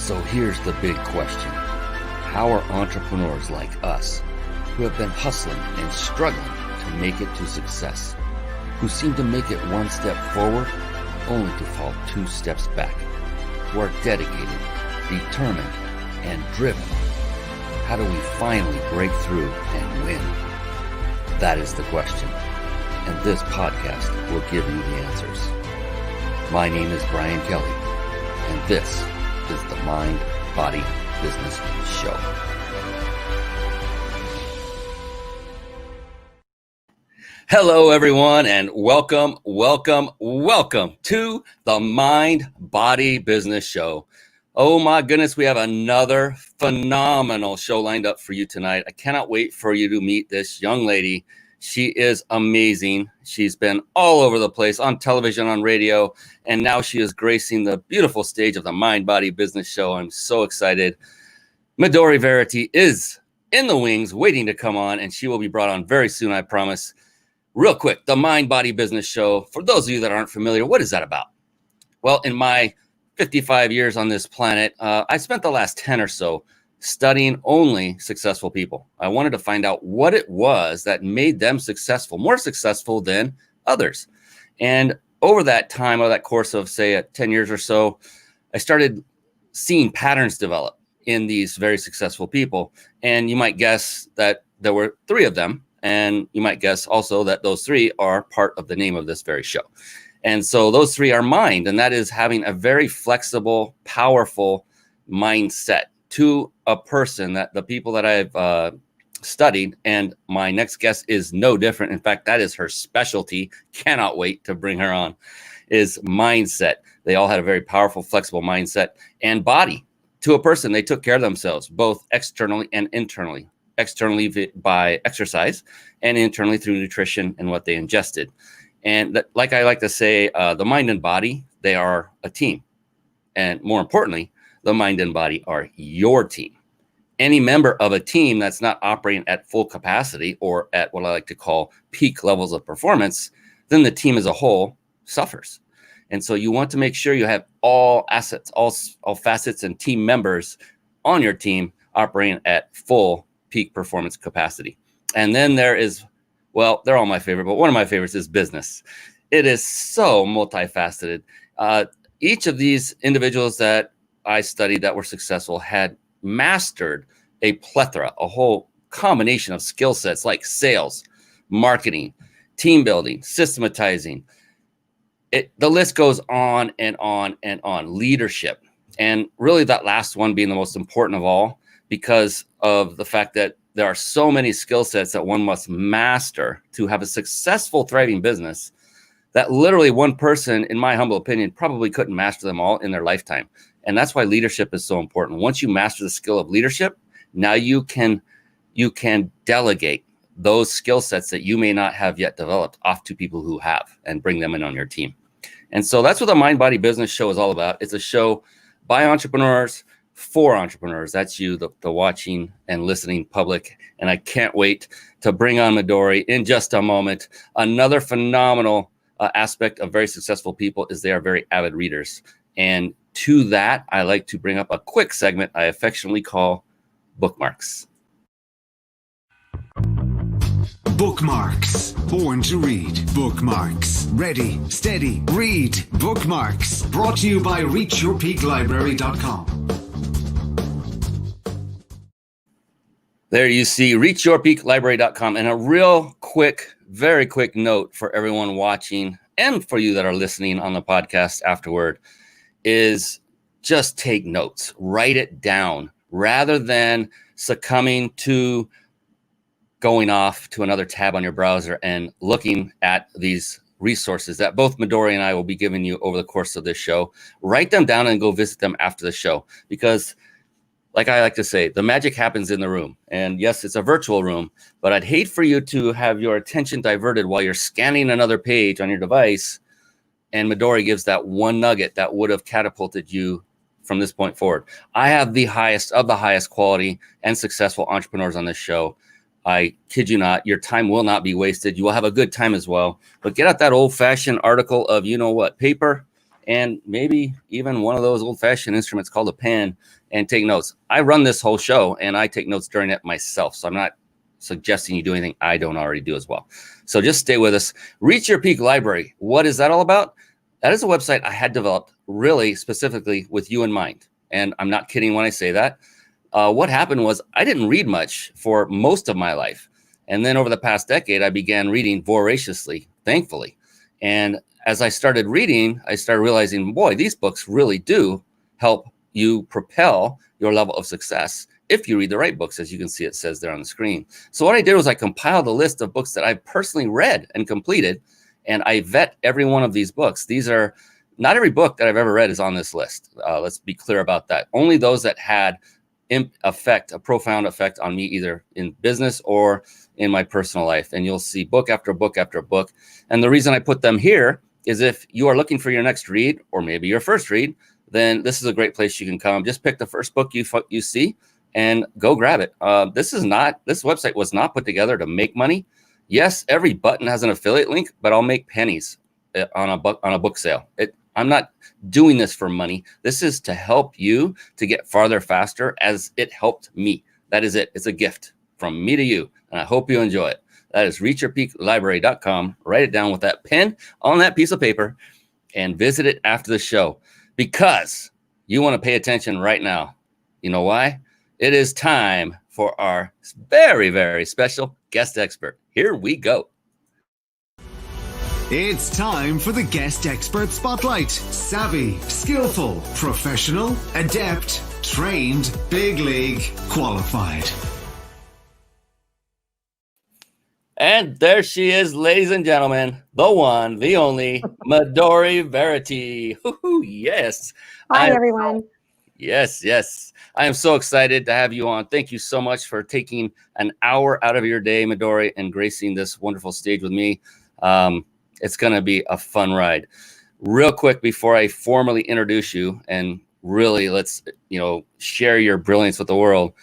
So here's the big question. How are entrepreneurs like us, who have been hustling and struggling to make it to success, who seem to make it one step forward only to fall two steps back, who are dedicated, determined, and driven? How do we finally break through and win? That is the question, and this podcast will give you the answers. My name is Brian Kelly, and this is the Mind, Body, Business Show. Hello, everyone, and welcome to the Mind, Body, Business Show. Oh my goodness, we have another phenomenal show lined up for you tonight. I cannot wait for you to meet this young lady. She is amazing. She's been all over the place on television, on radio, and now she is gracing the beautiful stage of the Mind, Body, Business Show. I'm so excited. Midori Verity is in the wings, waiting to come on, and she will be brought on very soon, I promise. Real quick, the Mind, Body, Business Show. For those of you that aren't familiar, what is that about? Well, in my 55 years on this planet, I spent the last 10 or so studying only successful people. I wanted to find out what it was that made them successful, more successful than others. And over that time, over that course of, say, 10 years or so, I started seeing patterns develop in these very successful people. And you might guess that there were three of them. And you might guess also that those three are part of the name of this very show. And so those three are mind, and that is having a very flexible, powerful mindset to a person, that the people that I've studied, and my next guest is no different. In fact, that is her specialty. Cannot wait to bring her on, is mindset. They all had a very powerful, flexible mindset. And body, to a person, they took care of themselves, both externally and internally. Externally by exercise, and internally through nutrition and what they ingested. And like I like to say, the mind and body, they are a team. And more importantly, the mind and body are your team. Any member of a team that's not operating at full capacity or at what I like to call peak levels of performance, then the team as a whole suffers. And so you want to make sure you have all assets, all facets and team members on your team operating at full peak performance capacity. And then there is, well, they're all my favorite, but one of my favorites is business. It is so multifaceted. Each of these individuals that I studied that were successful had mastered a plethora, a whole combination of skill sets like sales, marketing, team building, systematizing. The list goes on and on and on. Leadership. And really that last one being the most important of all, because of the fact that there are so many skill sets that one must master to have a successful, thriving business, that literally one person, in my humble opinion, probably couldn't master them all in their lifetime. And that's why leadership is so important. Once you master the skill of leadership, now you can delegate those skill sets that you may not have yet developed off to people who have, and bring them in on your team. And so that's what the Mind, Body, Business Show is all about. It's a show by entrepreneurs, for entrepreneurs. That's you, the watching and listening public. And I can't wait to bring on Midori in just a moment. Another phenomenal aspect of very successful people is they are very avid readers. And to that, I like to bring up a quick segment I affectionately call bookmarks. Bookmarks. Born to read. Bookmarks. Ready, steady, read. Bookmarks. Brought to you by reachyourpeaklibrary.com. There you see reachyourpeaklibrary.com. And a real quick, very quick note for everyone watching and for you that are listening on the podcast afterward is just take notes, write it down rather than succumbing to going off to another tab on your browser and looking at these resources that both Midori and I will be giving you over the course of this show. Write them down and go visit them after the show, because like I like to say, the magic happens in the room. And yes, it's a virtual room, but I'd hate for you to have your attention diverted while you're scanning another page on your device, and Midori gives that one nugget that would have catapulted you from this point forward. I have the highest of the highest quality and successful entrepreneurs on this show. I kid you not, your time will not be wasted. You will have a good time as well. But get out that old-fashioned article of, you know what, paper, and maybe even one of those old-fashioned instruments called a pen and take notes. I run this whole show and I take notes during it myself. So I'm not suggesting you do anything I don't already do as well. So just stay with us. Reach Your Peak Library. What is that all about? That is a website I had developed really specifically with you in mind. And I'm not kidding when I say that. What happened was I didn't read much for most of my life. And then over the past decade, I began reading voraciously, thankfully. And as I started reading, I started realizing, boy, these books really do help you propel your level of success if you read the right books, as you can see it says there on the screen. So what I did was I compiled a list of books that I personally read and completed, and I vet every one of these books. These are not every book that I've ever read is on this list. Let's be clear about that. Only those that had a profound effect on me, either in business or in my personal life. And you'll see book after book after book. And the reason I put them here is if you are looking for your next read, or maybe your first read, then this is a great place you can come. Just pick the first book you see and go grab it. This website was not put together to make money. Yes, every button has an affiliate link, but I'll make pennies on a book sale. I'm not doing this for money. This is to help you to get farther faster, as it helped me. That is it. It's a gift from me to you, and I hope you enjoy it. That is reachyourpeaklibrary.com. Write it down with that pen on that piece of paper and visit it after the show, because you want to pay attention right now. You know why? It is time for our very, very special guest expert. Here we go. It's time for the Guest Expert Spotlight. Savvy, skillful, professional, adept, trained, big league, qualified. And there she is, ladies and gentlemen, the one, the only, Midori Verity. Yes. Hi, everyone. Yes. I am so excited to have you on. Thank you so much for taking an hour out of your day, Midori, and gracing this wonderful stage with me. It's going to be a fun ride. Real quick, before I formally introduce you and really let's, share your brilliance with the world.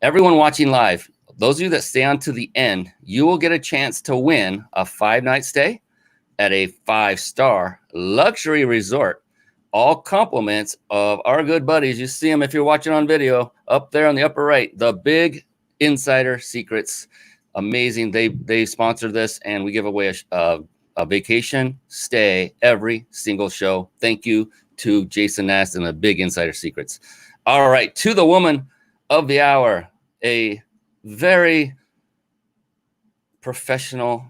Everyone watching live, those of you that stay on to the end, you will get a chance to win a 5-night stay at a 5-star luxury resort. All compliments of our good buddies. You see them if you're watching on video up there on the upper right, the Big Insider Secrets. Amazing. They sponsor this, and we give away a vacation stay every single show. Thank you to Jason Nast and the Big Insider Secrets. All right, to the woman of the hour, a very professional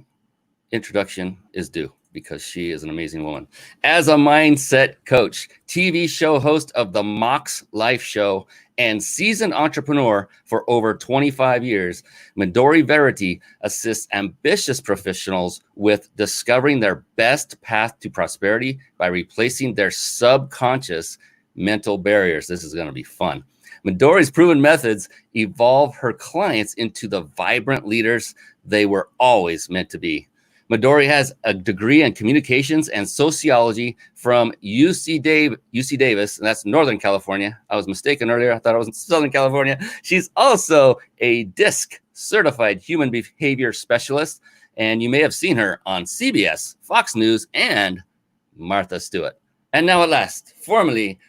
introduction is due, because she is an amazing woman. As a mindset coach, TV show host of the MOX Life Show, and seasoned entrepreneur for over 25 years, Midori Verity assists ambitious professionals with discovering their best path to prosperity by replacing their subconscious mental barriers. This is going to be fun. Midori's proven methods evolve her clients into the vibrant leaders they were always meant to be. Midori has a degree in Communications and Sociology from UC Davis, and that's Northern California. I was mistaken earlier. I thought it was in Southern California. She's also a DISC certified human behavior specialist, and you may have seen her on CBS, Fox News, and Martha Stewart. And now at last, formally,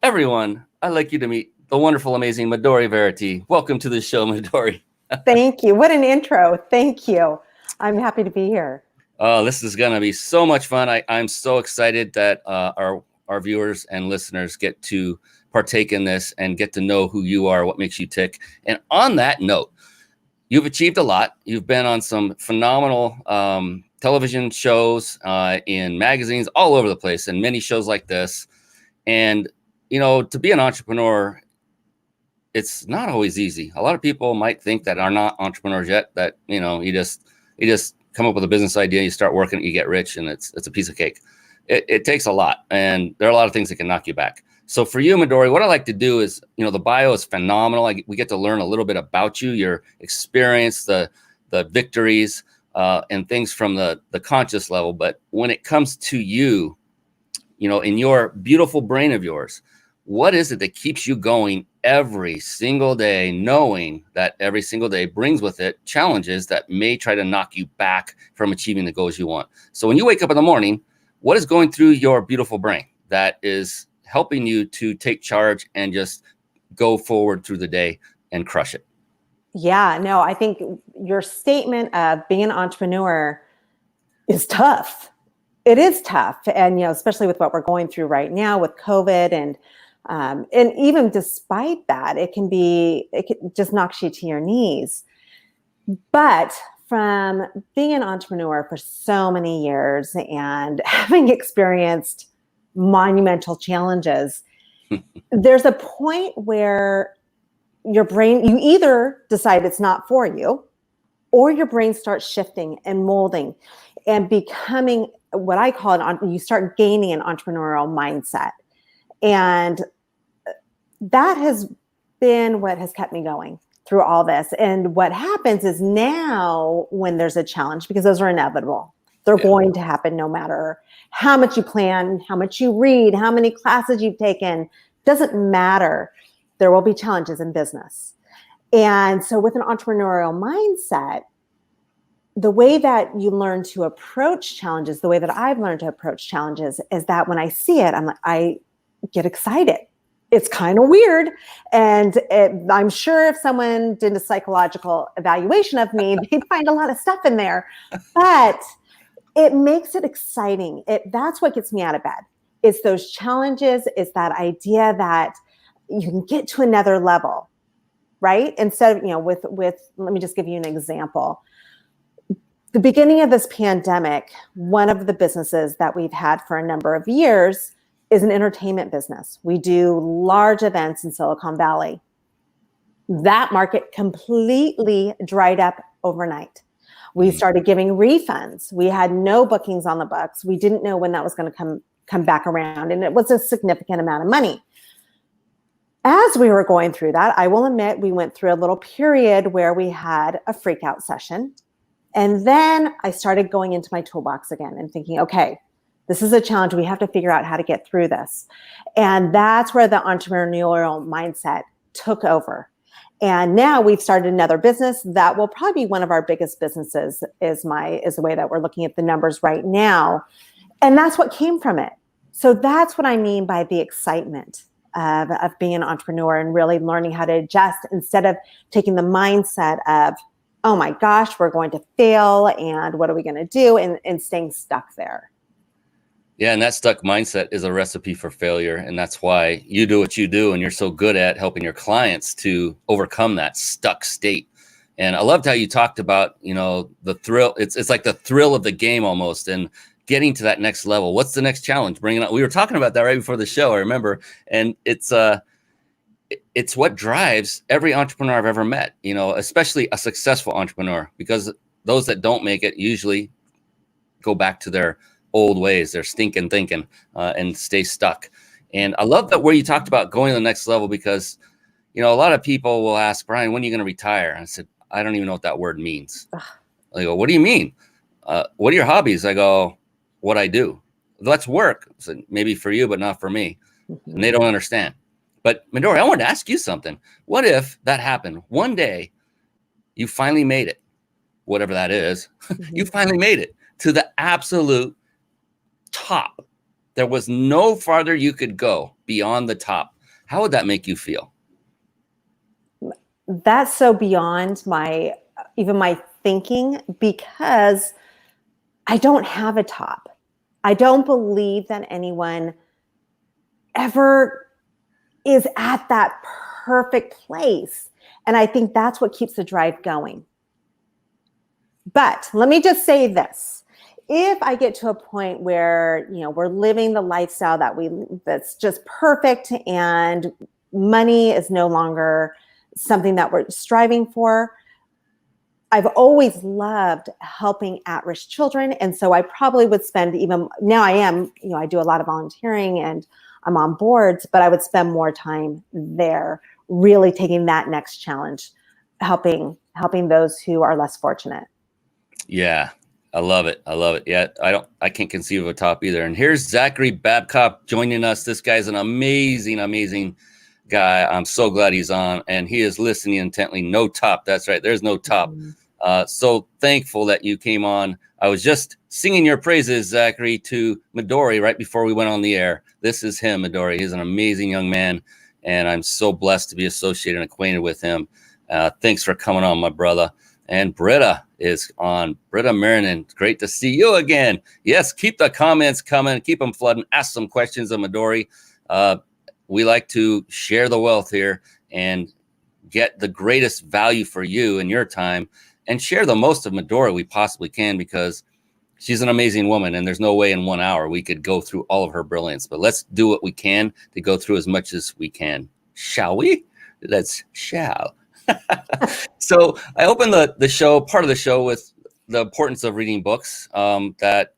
everyone, I'd like you to meet the wonderful, amazing Midori Verity. Welcome to the show, Midori. Thank you. What an intro. Thank you. I'm happy to be here. Oh, this is going to be so much fun. I'm so excited that our viewers and listeners get to partake in this and get to know who you are, what makes you tick. And on that note, you've achieved a lot. You've been on some phenomenal television shows, in magazines all over the place, and many shows like this. And, to be an entrepreneur, it's not always easy. A lot of people might think that are not entrepreneurs yet, that, you just come up with a business idea, you start working, you get rich, and it's a piece of cake. It takes a lot, and there are a lot of things that can knock you back. So for you, Midori, what I like to do is, the bio is phenomenal. We get to learn a little bit about you, your experience, the victories, and things from the conscious level. But when it comes to you, in your beautiful brain of yours, what is it that keeps you going every single day, knowing that every single day brings with it challenges that may try to knock you back from achieving the goals you want? So when you wake up in the morning, what is going through your beautiful brain that is helping you to take charge and just go forward through the day and crush it? Yeah, no, I think your statement of being an entrepreneur is tough. It is tough. And, especially with what we're going through right now with COVID and even despite that, it can just knocks you to your knees. But from being an entrepreneur for so many years and having experienced monumental challenges, there's a point where your brain, you either decide it's not for you, or your brain starts shifting and molding and becoming what I call you start gaining an entrepreneurial mindset. And that has been what has kept me going through all this. And what happens is now when there's a challenge, because those are inevitable, they're going to happen no matter how much you plan, how much you read, how many classes you've taken, doesn't matter. There will be challenges in business. And so with an entrepreneurial mindset, the way that you learn to approach challenges, the way that I've learned to approach challenges is that when I see it, I get excited. It's kind of weird. And I'm sure if someone did a psychological evaluation of me, they'd find a lot of stuff in there. But it makes it exciting. That's what gets me out of bed. It's those challenges. It's that idea that you can get to another level, right? Instead of, with let me just give you an example. The beginning of this pandemic, one of the businesses that we've had for a number of years is an entertainment business. We do large events in Silicon Valley. That market completely dried up overnight. We started giving refunds. We had no bookings on the books. We didn't know when that was going to come back around, and it was a significant amount of money. As we were going through that, I will admit we went through a little period where we had a freak out session. And then I started going into my toolbox again and thinking, okay, this is a challenge. We have to figure out how to get through this. And that's where the entrepreneurial mindset took over. And now we've started another business that will probably be one of our biggest businesses is the way that we're looking at the numbers right now. And that's what came from it. So that's what I mean by the excitement of being an entrepreneur and really learning how to adjust instead of taking the mindset of, oh my gosh, we're going to fail and what are we going to do? And staying stuck there. Yeah. And that stuck mindset is a recipe for failure. And that's why you do what you do. And you're so good at helping your clients to overcome that stuck state. And I loved how you talked about, the thrill. It's like the thrill of the game almost. And getting to that next level. What's the next challenge? Bringing up. We were talking about that right before the show, I remember. And it's what drives every entrepreneur I've ever met, especially a successful entrepreneur, because those that don't make it usually go back to their old ways, their stinking thinking, and stay stuck. And I love that where you talked about going to the next level, because, a lot of people will ask, Brian, when are you going to retire? I said, I don't even know what that word means. They go, what do you mean? What are your hobbies? I go, what I do. That's work. So maybe for you, but not for me. And they don't understand. But Midori, I wanted to ask you something. What if that happened? One day, you finally made it, whatever that is. You finally made it to the absolute top. There was no farther you could go beyond the top. How would that make you feel? That's so beyond even my thinking, because I don't have a top. I don't believe that anyone ever is at that perfect place. And I think that's what keeps the drive going. But let me just say this. If I get to a point where, we're living the lifestyle that's just perfect and money is no longer something that we're striving for, I've always loved helping at-risk children. And so I probably would spend now I do a lot of volunteering and I'm on boards, but I would spend more time there, really taking that next challenge, helping those who are less fortunate. Yeah. I love it. Yeah. I can't conceive of a top either. And here's Zachary Babcock joining us. This guy's an amazing, amazing guy. I'm so glad he's on, and he is listening intently. No top. That's right. There's no top. So thankful that you came on. I was just singing your praises, Zachary, to Midori right before we went on the air. This is him, Midori. He's an amazing young man, and I'm so blessed to be associated and acquainted with him. Thanks for coming on, my brother. And Britta is on. Britta Marinan, great to see you again. Yes, keep the comments coming. Keep them flooding. Ask some questions of Midori. We like to share the wealth here and get the greatest value for you in your time and share the most of Midori we possibly can, because she's an amazing woman, and there's no way in 1 hour we could go through all of her brilliance. But let's do what we can to go through as much as we can. Shall we? Let's shall. So I opened the show, part of the show, with the importance of reading books. That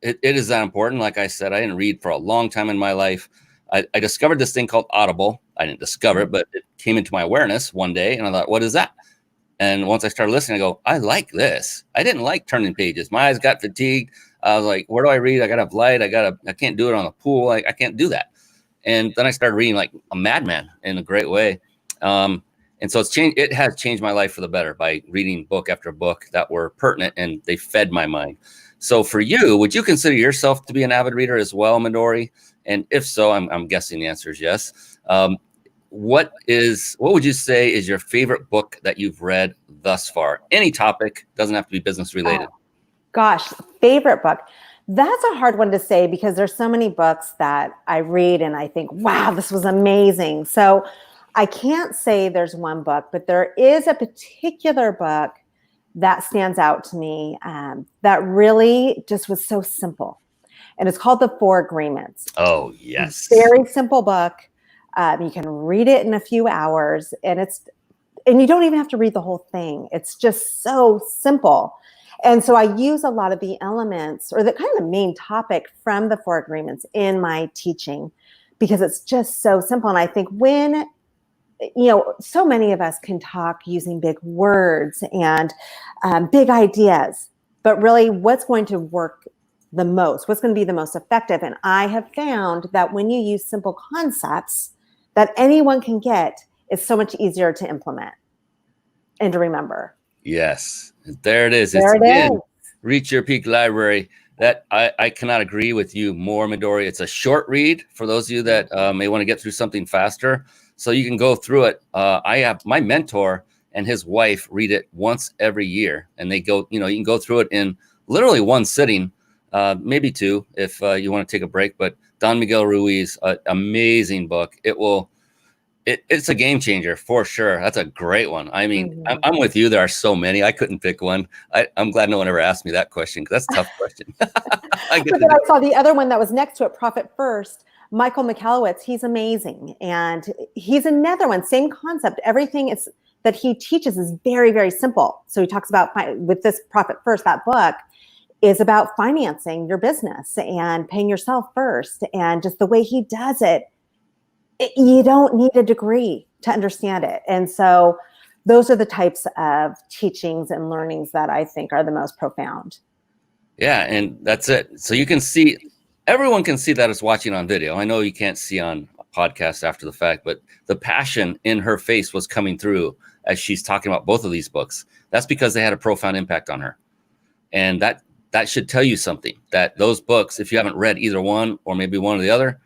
it is that important. Like I said, I didn't read for a long time in my life. I discovered this thing called Audible. I didn't discover it, but it came into my awareness one day, and I thought, what is that? And once I started listening, I go, I like this. I didn't like turning pages. My eyes got fatigued. I was like, where do I read? I got to have light. I can't do it on the pool. I can't do that. And then I started reading like a madman in a great way. And so it's changed. It has changed my life for the better by reading book after book that were pertinent, and they fed my mind. So for you, would you consider yourself to be an avid reader as well, Midori? And if so, I'm guessing the answer is yes. What would you say is your favorite book that you've read thus far? Any topic, doesn't have to be business related. Oh, gosh, favorite book. That's a hard one to say, because there's so many books that I read and I think, wow, this was amazing. So I can't say there's one book, but there is a particular book that stands out to me that really just was so simple. And it's called The Four Agreements. Oh, yes. Very simple book. You can read it in a few hours, and you don't even have to read the whole thing. It's just so simple. And so I use a lot of the elements, or the kind of the main topic from the Four Agreements in my teaching, because it's just so simple. And I think when, so many of us can talk using big words and big ideas, but really what's going to work the most, what's going to be the most effective. And I have found that when you use simple concepts that anyone can get, it's so much easier to implement and to remember. Yes, there it is. There it's it is. Reach Your Peak Library. That I cannot agree with you more, Midori. It's a short read for those of you that may want to get through something faster. So you can go through it. I have my mentor and his wife read it once every year, and they go, you can go through it in literally one sitting, maybe two if you want to take a break. But Don Miguel Ruiz, amazing book. It's a game changer for sure. That's a great one. I mean, I'm with you. There are so many. I couldn't pick one. I'm glad no one ever asked me that question, because that's a tough question. But then I saw the other one that was next to it, Profit First. Michael Michalowicz, he's amazing. And he's another one, same concept. Everything that he teaches is very, very simple. So he talks about, with this Profit First, that book is about financing your business and paying yourself first. And just the way he does it, you don't need a degree to understand it. And so those are the types of teachings and learnings that I think are the most profound. Yeah, and that's it. So you can see, everyone can see that it's watching on video. I know you can't see on a podcast after the fact, but the passion in her face was coming through as she's talking about both of these books. That's because they had a profound impact on her. And that should tell you something, that those books, if you haven't read either one or maybe one or the other,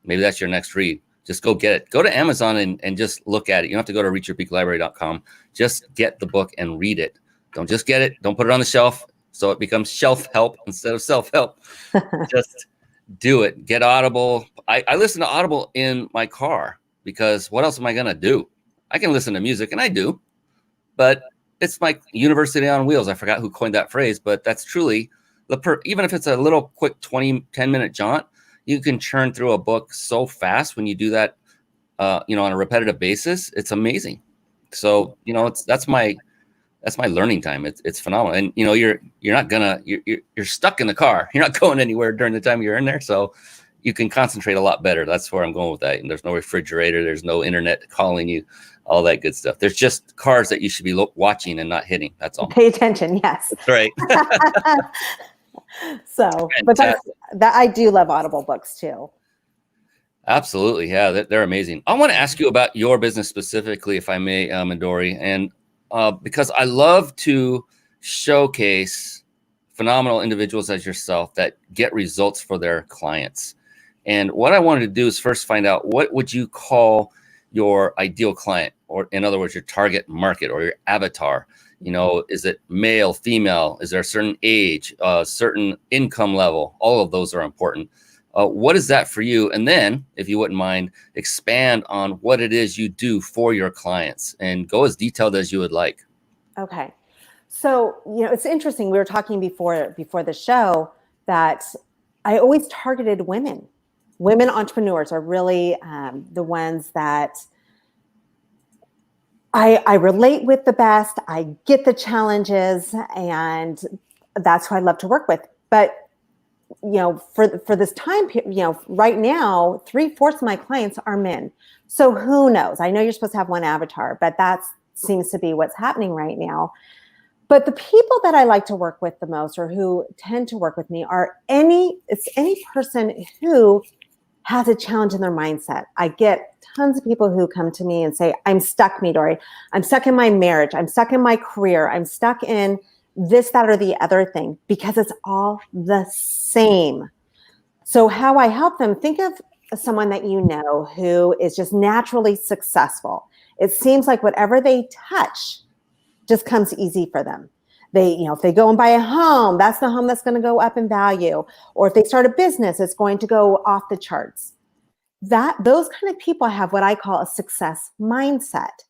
maybe that's your next read. Just go get it. Go to Amazon and just look at it. You don't have to go to reachyourpeaklibrary.com. Just get the book and read it. Don't just get it. Don't put it on the shelf so it becomes shelf help instead of self-help. Just do it. Get Audible. I listen to Audible in my car, because what else am I going to do? I can listen to music, and I do, but it's like university on wheels. I forgot who coined that phrase, but that's truly even if it's a little quick 10-minute jaunt, you can churn through a book so fast when you do that, on a repetitive basis. It's amazing. So, that's my learning time. It's phenomenal. And, you're stuck in the car. You're not going anywhere during the time you're in there. So you can concentrate a lot better. That's where I'm going with that. And there's no refrigerator. There's no internet calling you, all that good stuff. There's just cars that you should be watching and not hitting. That's all. Pay attention. Yes. That's right. So, but that I do love Audible books too. Absolutely. Yeah, they're amazing. I want to ask you about your business specifically, if I may, Midori. And because I love to showcase phenomenal individuals as yourself that get results for their clients. And what I wanted to do is first find out, what would you call your ideal client, or in other words, your target market or your avatar? You know, is it male, female? Is there a certain age, certain income level? All of those are important. What is that for you? And then, if you wouldn't mind, expand on what it is you do for your clients and go as detailed as you would like. Okay. So, it's interesting. We were talking before the show that I always targeted women. Women entrepreneurs are really the ones that I relate with the best. I get the challenges, and that's who I love to work with. But for this time period, right now, 3/4 of my clients are men. So who knows? I know you're supposed to have one avatar, but that seems to be what's happening right now. But the people that I like to work with the most, or who tend to work with me, it's any person who has a challenge in their mindset. I get tons of people who come to me and say, I'm stuck, Midori. I'm stuck in my marriage. I'm stuck in my career. I'm stuck in this, that, or the other thing, because it's all the same. So how I help them, think of someone that you know who is just naturally successful. It seems like whatever they touch just comes easy for them. If they go and buy a home, that's the home that's going to go up in value. Or if they start a business, it's going to go off the charts. Those kind of people have what I call a success mindset.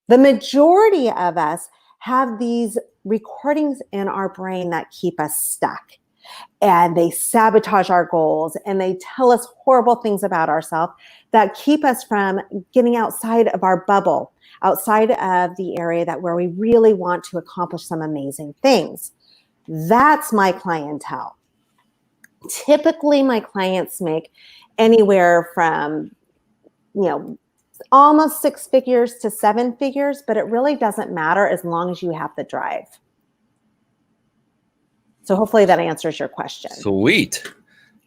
The majority of us have these recordings in our brain that keep us stuck, and they sabotage our goals, and they tell us horrible things about ourselves that keep us from getting outside of our bubble, outside of the area where we really want to accomplish some amazing things. That's my clientele. Typically, my clients make anywhere from, almost 6 figures to 7 figures, but it really doesn't matter as long as you have the drive. So hopefully that answers your question. Sweet.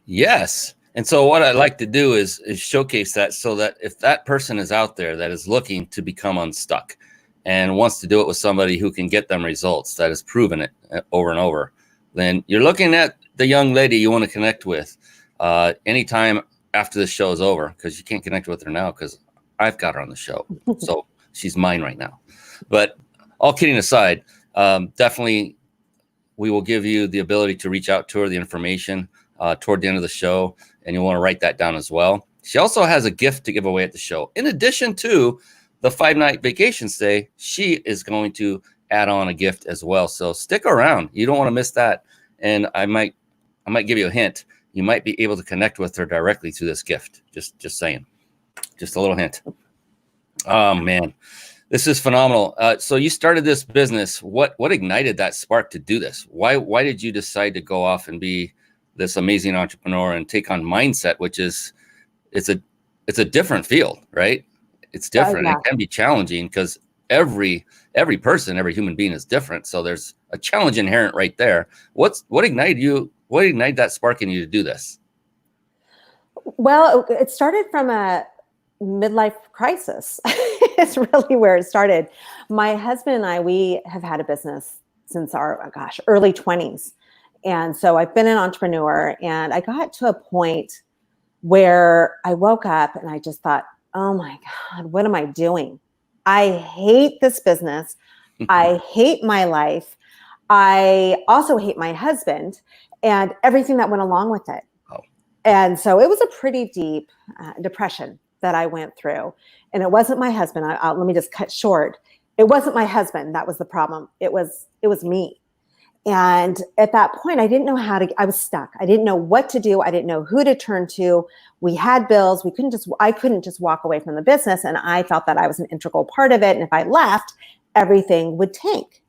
Yes. And so what I like to do is showcase that, so that if that person is out there that is looking to become unstuck and wants to do it with somebody who can get them results, that has proven it over and over, then you're looking at the young lady you want to connect with anytime after the show is over, because you can't connect with her now because I've got her on the show. So she's mine right now. But all kidding aside, definitely we will give you the ability to reach out to her, the information toward the end of the show, and you'll want to write that down as well. She also has a gift to give away at the show. In addition to the 5-night vacation stay, she is going to add on a gift as well. So stick around. You don't want to miss that. And I might give you a hint. You might be able to connect with her directly through this gift. Just saying. Just a little hint. Oh, man. This is phenomenal. So you started this business. What ignited that spark to do this? Why did you decide to go off and be this amazing entrepreneur and take on mindset, which is it's a different field, right? It's different. Yeah. It can be challenging because every person, every human being is different. So there's a challenge inherent right there. What ignited you? What ignited that spark in you to do this? Well, it started from a midlife crisis. It's really where it started. My husband and I, we have had a business since our, early 20s. And so I've been an entrepreneur, and I got to a point where I woke up and I just thought, oh my God, what am I doing? I hate this business. I hate my life. I also hate my husband and everything that went along with it. Oh. And so it was a pretty deep depression that I went through. And it wasn't my husband. Let me just cut short. It wasn't my husband that was the problem. It was me. And at that point, I didn't know I was stuck. I didn't know what to do. I didn't know who to turn to. We had bills. I couldn't just walk away from the business. And I felt that I was an integral part of it. And if I left, everything would tank.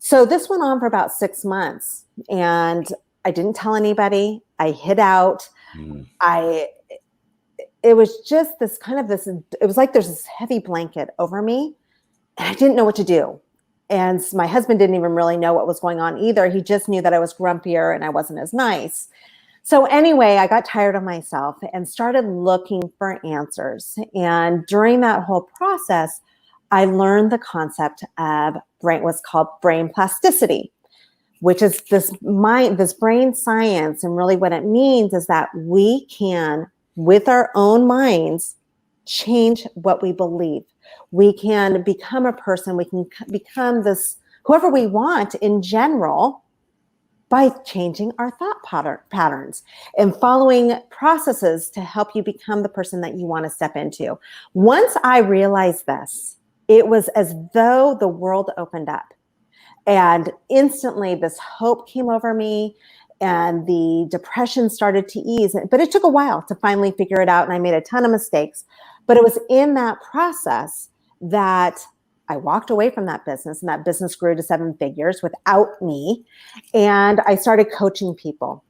So this went on for about 6 months, and I didn't tell anybody. I hid out. It was just it was like there's this heavy blanket over me, and I didn't know what to do. And my husband didn't even really know what was going on either. He just knew that I was grumpier and I wasn't as nice. So anyway, I got tired of myself and started looking for answers. And during that whole process, I learned the concept of what's called brain plasticity, which is this brain science. And really what it means is that we can, with our own minds, change what we believe. We can become a person, we can become whoever we want in general by changing our thought patterns and following processes to help you become the person that you want to step into. Once I realized this, it was as though the world opened up. And instantly this hope came over me and the depression started to ease. But it took a while to finally figure it out. And I made a ton of mistakes. But it was in that process that I walked away from that business, and that business grew to 7 figures without me. And I started coaching people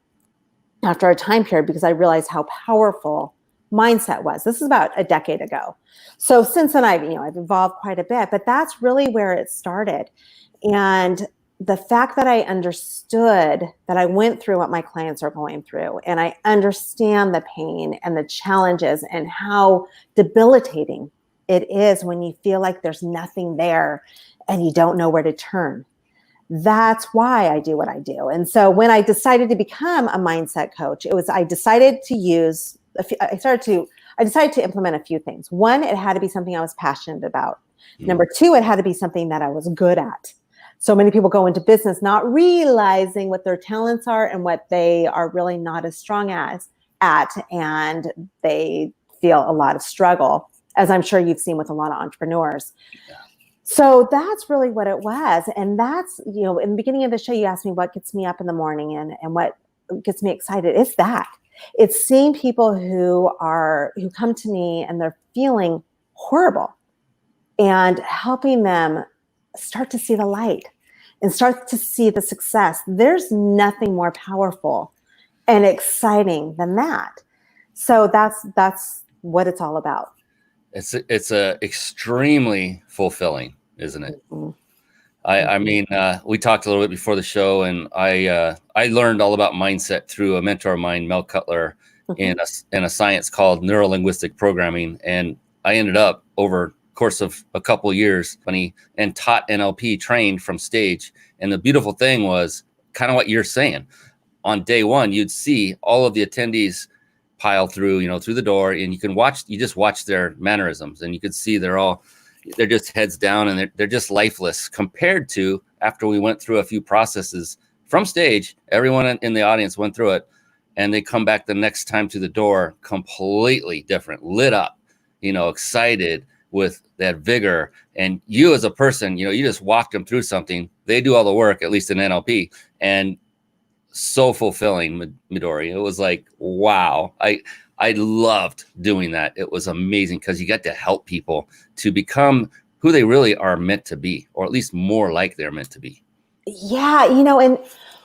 after a time period because I realized how powerful mindset was. This is about a decade ago. So since then, I've evolved quite a bit, but that's really where it started. And the fact that I understood that I went through what my clients are going through, and I understand the pain and the challenges and how debilitating it is when you feel like there's nothing there and you don't know where to turn. That's why I do what I do. And so when I decided to become a mindset coach, I decided to implement a few things. One, it had to be something I was passionate about. Number 2, it had to be something that I was good at. So many people go into business not realizing what their talents are and what they are really not as strong at, and they feel a lot of struggle, as I'm sure you've seen with a lot of entrepreneurs. Yeah. So that's really what it was. And that's, in the beginning of the show, you asked me what gets me up in the morning and what gets me excited. It's that. It's seeing people who come to me and they're feeling horrible and helping them start to see the light and start to see the success. There's nothing more powerful and exciting than that. So that's what it's all about. It's extremely fulfilling, isn't it? Mm-hmm. I mean, we talked a little bit before the show, and I learned all about mindset through a mentor of mine, Mel Cutler, in a science called neurolinguistic programming. And I ended up over course of a couple of years and taught NLP, trained from stage. And the beautiful thing was kind of what you're saying. On day one, you'd see all of the attendees pile through the door, and you just watch their mannerisms, and you could see they're just heads down, and they're just lifeless compared to after we went through a few processes from stage. Everyone in the audience went through it, and they come back the next time to the door completely different, lit up, excited with that vigor. And you as a person, you just walked them through something. They do all the work, at least in NLP, and so fulfilling, Midori. It was like, wow. I loved doing that. It was amazing because you get to help people to become who they really are meant to be, or at least more like they're meant to be. Yeah, and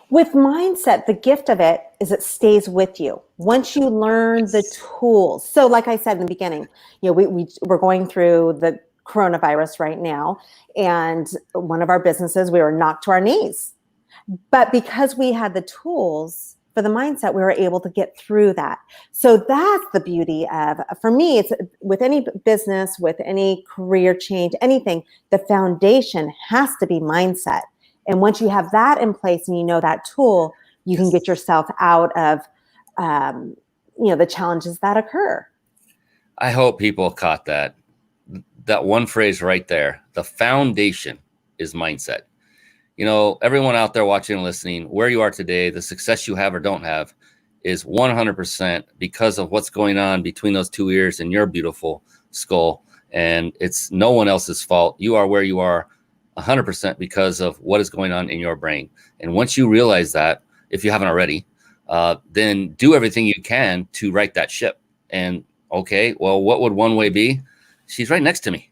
with mindset, the gift of it is it stays with you once you learn the tools. So like I said in the beginning, we're going through the coronavirus right now, and one of our businesses, we were knocked to our knees. But because we had the tools for the mindset, we were able to get through that. So that's the beauty of, for me, it's with any business, with any career change, anything, the foundation has to be mindset. And once you have that in place and that tool, you can get yourself out of, the challenges that occur. I hope people caught that one phrase right there. The foundation is mindset. Everyone out there watching and listening, where you are today, the success you have or don't have is 100% because of what's going on between those 2 ears and your beautiful skull. And it's no one else's fault. You are where you are 100% because of what is going on in your brain. And once you realize that, if you haven't already, then do everything you can to right that ship. And okay, well, what would one way be? She's right next to me.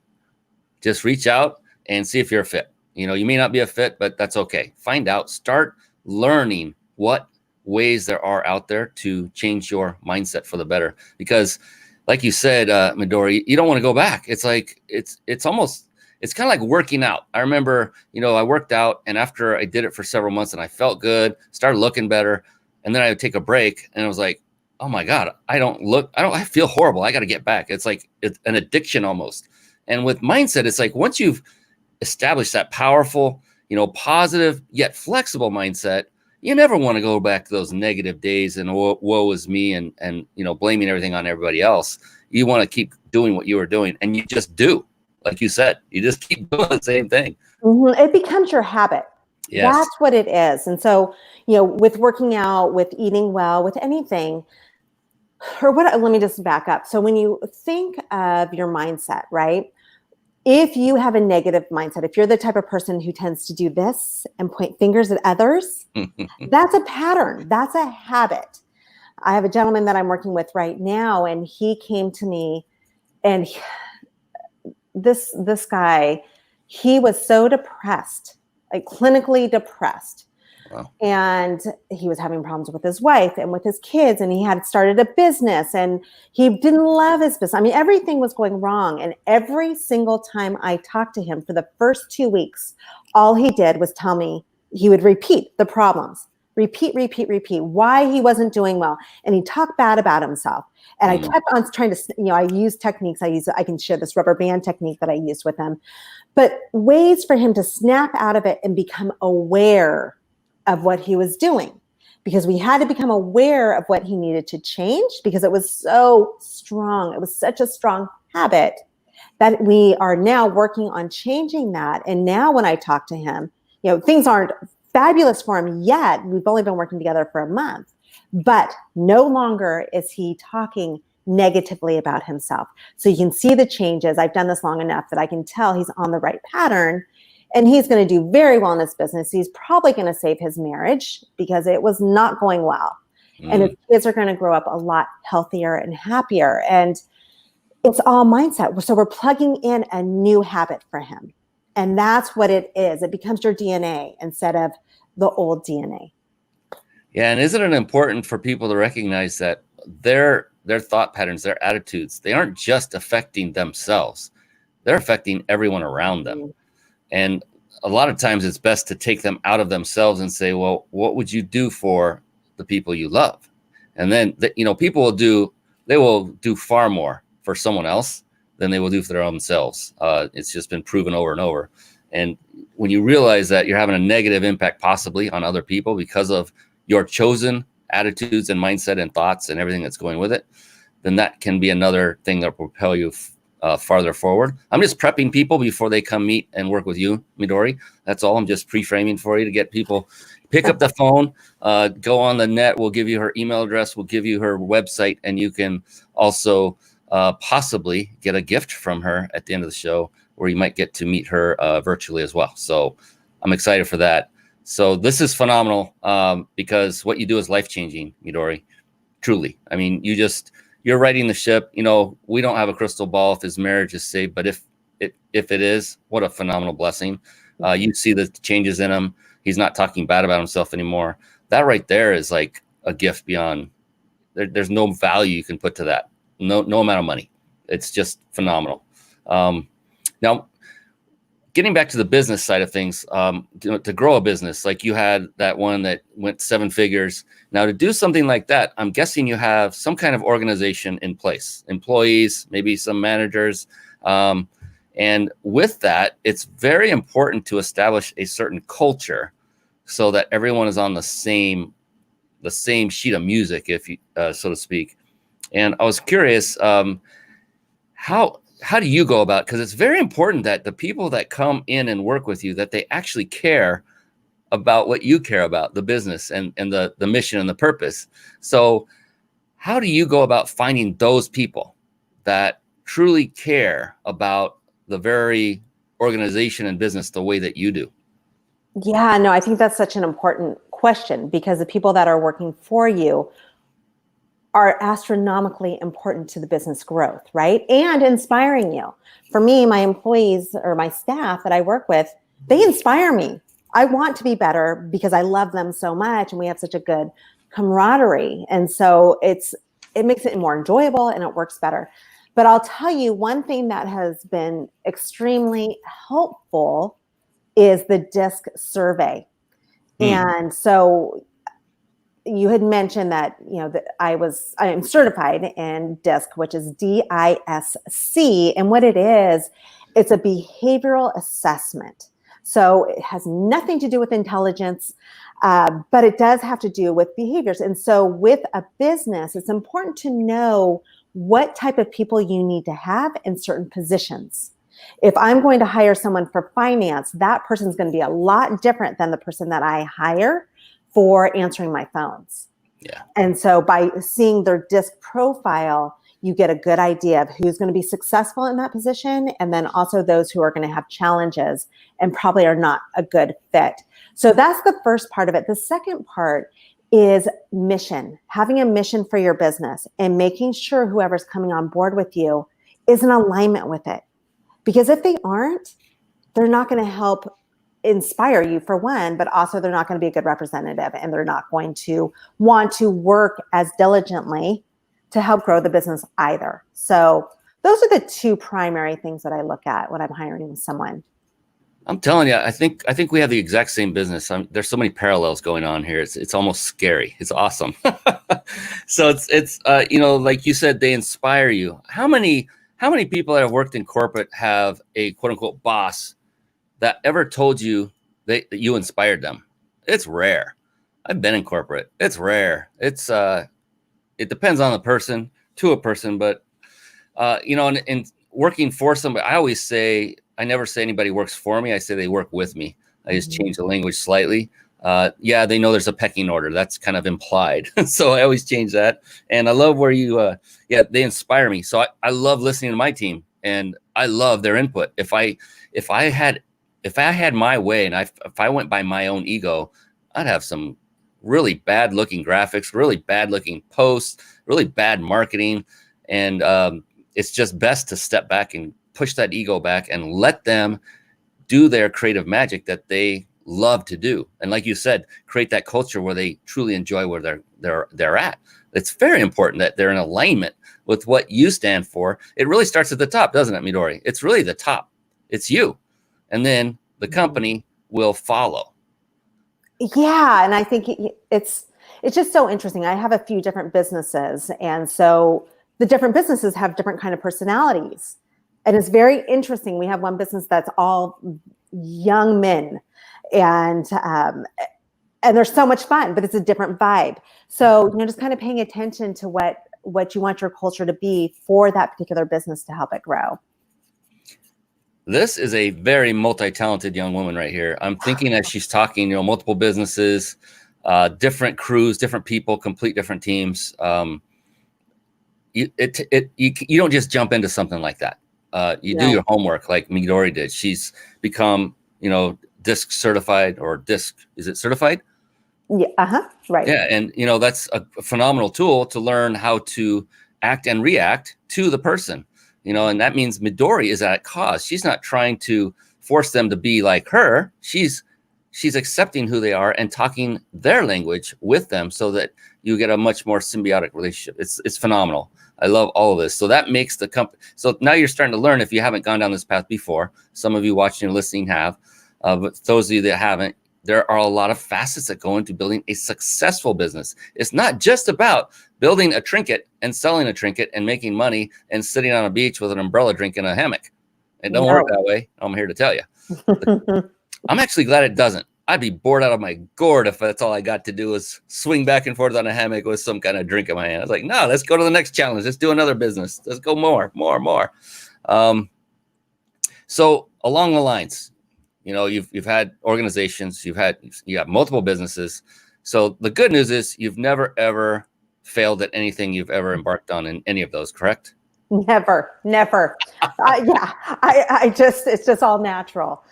Just reach out and see if you're a fit. You may not be a fit, but that's okay. Find out, start learning what ways there are out there to change your mindset for the better. Because like you said, Midori, you don't want to go back. It's like, it's kind of like working out. I remember, I worked out, and after I did it for several months and I felt good, started looking better. And then I would take a break and I was like, oh my God, I feel horrible. I got to get back. It's like it's an addiction almost. And with mindset, it's like once you've established that powerful, positive yet flexible mindset, you never want to go back to those negative days and woe is me and blaming everything on everybody else. You want to keep doing what you were doing, and you just do, like you said, you just keep doing the same thing. Mm-hmm. It becomes your habit. Yes. That's what it is. And so, with working out, with eating well, with anything, let me just back up. So when you think of your mindset, right? If you have a negative mindset, if you're the type of person who tends to do this and point fingers at others, that's a pattern. That's a habit. I have a gentleman that I'm working with right now, and he came to me, and this guy, he was so depressed, like clinically depressed. Wow. And he was having problems with his wife and with his kids, and he had started a business, and he didn't love his business. I mean, everything was going wrong. And every single time I talked to him for the first 2 weeks, all he did was tell me, he would repeat the problems, repeat, why he wasn't doing well. And he talked bad about himself. And I kept on trying to, I use techniques. I can share this rubber band technique that I used with him, but ways for him to snap out of it and become aware of what he was doing, because we had to become aware of what he needed to change, because it was so strong. It was such a strong habit that we are now working on changing that. And now when I talk to him, things aren't fabulous for him yet. We've only been working together for a month, but no longer is he talking negatively about himself. So you can see the changes. I've done this long enough that I can tell he's on the right pattern. And he's going to do very well in this business. He's probably going to save his marriage because it was not going well. And his kids are going to grow up a lot healthier and happier. And it's all mindset. So we're plugging in a new habit for him. And that's what it is. It becomes your DNA instead of the old DNA. Yeah. And isn't it important for people to recognize that their thought patterns, their attitudes, they aren't just affecting themselves. They're affecting everyone around them. And a lot of times it's best to take them out of themselves and say, well, what would you do for the people you love? And then, people will do far more for someone else than they will do for their own selves. It's just been proven over and over. And when you realize that you're having a negative impact possibly on other people because of your chosen attitudes and mindset and thoughts and everything that's going with it, then that can be another thing that will propel you farther forward. I'm just prepping people before they come meet and work with you, Midori. That's all. I'm just pre-framing for you to get people pick up the phone, go on the net. We'll give you her email address. We'll give you her website, and you can also possibly get a gift from her at the end of the show, where you might get to meet her virtually as well. So I'm excited for that. So this is phenomenal because what you do is life-changing, Midori. Truly. I mean, you're riding the ship. We don't have a crystal ball if his marriage is saved, but if it is, what a phenomenal blessing. You see the changes in him. He's not talking bad about himself anymore. That right there is like a gift beyond. There's no value you can put to that. No amount of money. It's just phenomenal. Now, getting back to the business side of things, to grow a business, like you had that one that went 7 figures. Now, to do something like that, I'm guessing you have some kind of organization in place, employees, maybe some managers. And with that, it's very important to establish a certain culture so that everyone is on the same sheet of music, if you, so to speak. And I was curious, how do you go about, because it's very important that the people that come in and work with you, that they actually care about what you care about, the business and the mission and the purpose. So how do you go about finding those people that truly care about the very organization and business the way that you do? Yeah, no, I think that's such an important question, because the people that are working for you are astronomically important to the business growth, right? And inspiring you. For me, my employees or my staff that I work with, they inspire me. I want to be better because I love them so much, and we have such a good camaraderie. And so it makes it more enjoyable and it works better. But I'll tell you, one thing that has been extremely helpful is the DISC survey. And so, you had mentioned that, that I am certified in DISC, which is DISC. And what it is, it's a behavioral assessment. So it has nothing to do with intelligence, but it does have to do with behaviors. And so with a business, it's important to know what type of people you need to have in certain positions. If I'm going to hire someone for finance, that person's going to be a lot different than the person that I hire for answering my phones. Yeah. And so by seeing their DISC profile, you get a good idea of who's going to be successful in that position, and then also those who are going to have challenges and probably are not a good fit. So that's the first part of it. The second part is mission, having a mission for your business and making sure whoever's coming on board with you is in alignment with it. Because if they aren't, they're not going to help inspire you, for one, but also they're not going to be a good representative, and they're not going to want to work as diligently to help grow the business either. So those are the two primary things that I look at when I'm hiring someone. I'm telling you, I think we have the exact same business. There's so many parallels going on here. It's almost scary. It's awesome. So it's like you said, they inspire you. How many people that have worked in corporate have a quote unquote boss that ever told you that you inspired them? It's rare. I've been in corporate. It's rare. It depends on the person to a person, but in working for somebody, I always say, I never say anybody works for me. I say they work with me. I just change the language slightly. Yeah, they know there's a pecking order. That's kind of implied. So I always change that. And I love where they inspire me. So I love listening to my team, and I love their input. If I had my way, and if I went by my own ego, I'd have some really bad looking graphics, really bad looking posts, really bad marketing. And it's just best to step back and push that ego back and let them do their creative magic that they love to do. And like you said, create that culture where they truly enjoy where they're at. It's very important that they're in alignment with what you stand for. It really starts at the top, doesn't it, Midori? It's really the top. It's you. And then the company will follow. Yeah. And I think it's just so interesting. I have a few different businesses. And so the different businesses have different kind of personalities. And it's very interesting. We have one business that's all young men, and they're so much fun, but it's a different vibe. So, just kind of paying attention to what you want your culture to be for that particular business to help it grow. This is a very multi-talented young woman right here. I'm thinking as she's talking, multiple businesses, different crews, different people, complete different teams. You don't just jump into something like that. You do your homework like Midori did. She's become, DISC certified, or DISC, is it certified? Yeah. Right. Yeah. And, that's a phenomenal tool to learn how to act and react to the person, and that means Midori is at cause. She's not trying to force them to be like her. She's accepting who they are and talking their language with them so that you get a much more symbiotic relationship. It's phenomenal. I love all of this. So that makes the company. So now you're starting to learn, if you haven't gone down this path before. Some of you watching and listening have, but those of you that haven't, there are a lot of facets that go into building a successful business. It's not just about building a trinket and selling a trinket and making money and sitting on a beach with an umbrella drinking a hammock. It don't work that way. I'm here to tell you. I'm actually glad it doesn't. I'd be bored out of my gourd if that's all I got to do was swing back and forth on a hammock with some kind of drink in my hand. I was like, no, let's go to the next challenge. Let's do another business. Let's go more. So along the lines, you've had organizations, you have multiple businesses. So the good news is you've never, ever failed at anything you've ever embarked on in any of those, correct? Never. It's just all natural.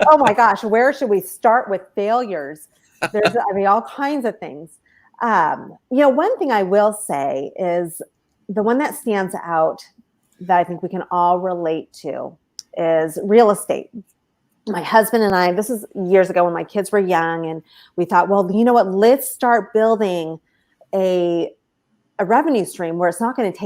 Oh my gosh, where should we start with failures? There's, all kinds of things. One thing I will say is the one that stands out that I think we can all relate to is real estate. My husband and I, this is years ago when my kids were young, and we thought, well, you know what, let's start building a revenue stream where it's not going to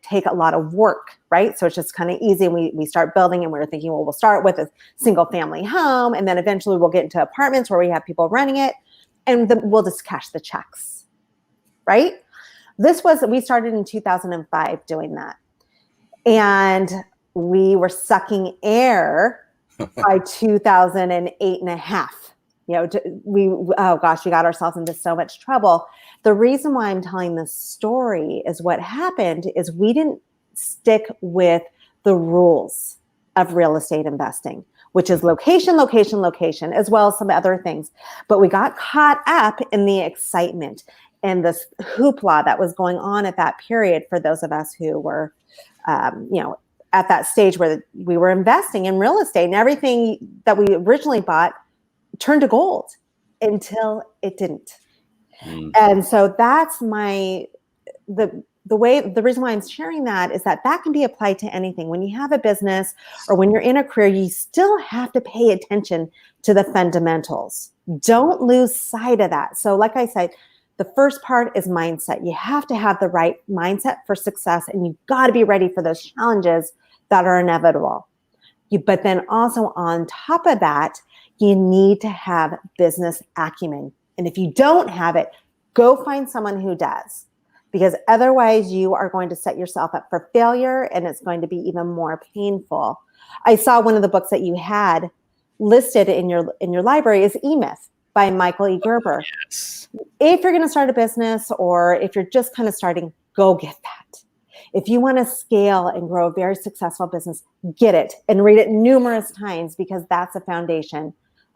take a lot of work, right? So it's just kind of easy. And we start building, and we were thinking, well, we'll start with a single family home, and then eventually we'll get into apartments where we have people running it. and we'll just cash the checks, right? We started in 2005 doing that. And we were sucking air by 2008 and a half. We got ourselves into so much trouble. The reason why I'm telling this story is what happened is we didn't stick with the rules of real estate investing, which is location, location, location, as well as some other things. But we got caught up in the excitement and this hoopla that was going on at that period for those of us who were, at that stage where we were investing in real estate, and everything that we originally bought turned to gold until it didn't. And so that's the reason why I'm sharing that is that can be applied to anything. When you have a business or when you're in a career, you still have to pay attention to the fundamentals. Don't lose sight of that. So like I said, the first part is mindset. You have to have the right mindset for success, and you've got to be ready for those challenges that are inevitable. But then also on top of that, you need to have business acumen. And if you don't have it, go find someone who does, because otherwise you are going to set yourself up for failure, and it's going to be even more painful. I saw one of the books that you had listed in your library is E-Myth by Michael E. Gerber. Yes. If you're going to start a business, or if you're just kind of starting, go get that. If you want to scale and grow a very successful business, get it and read it numerous times, because that's a foundation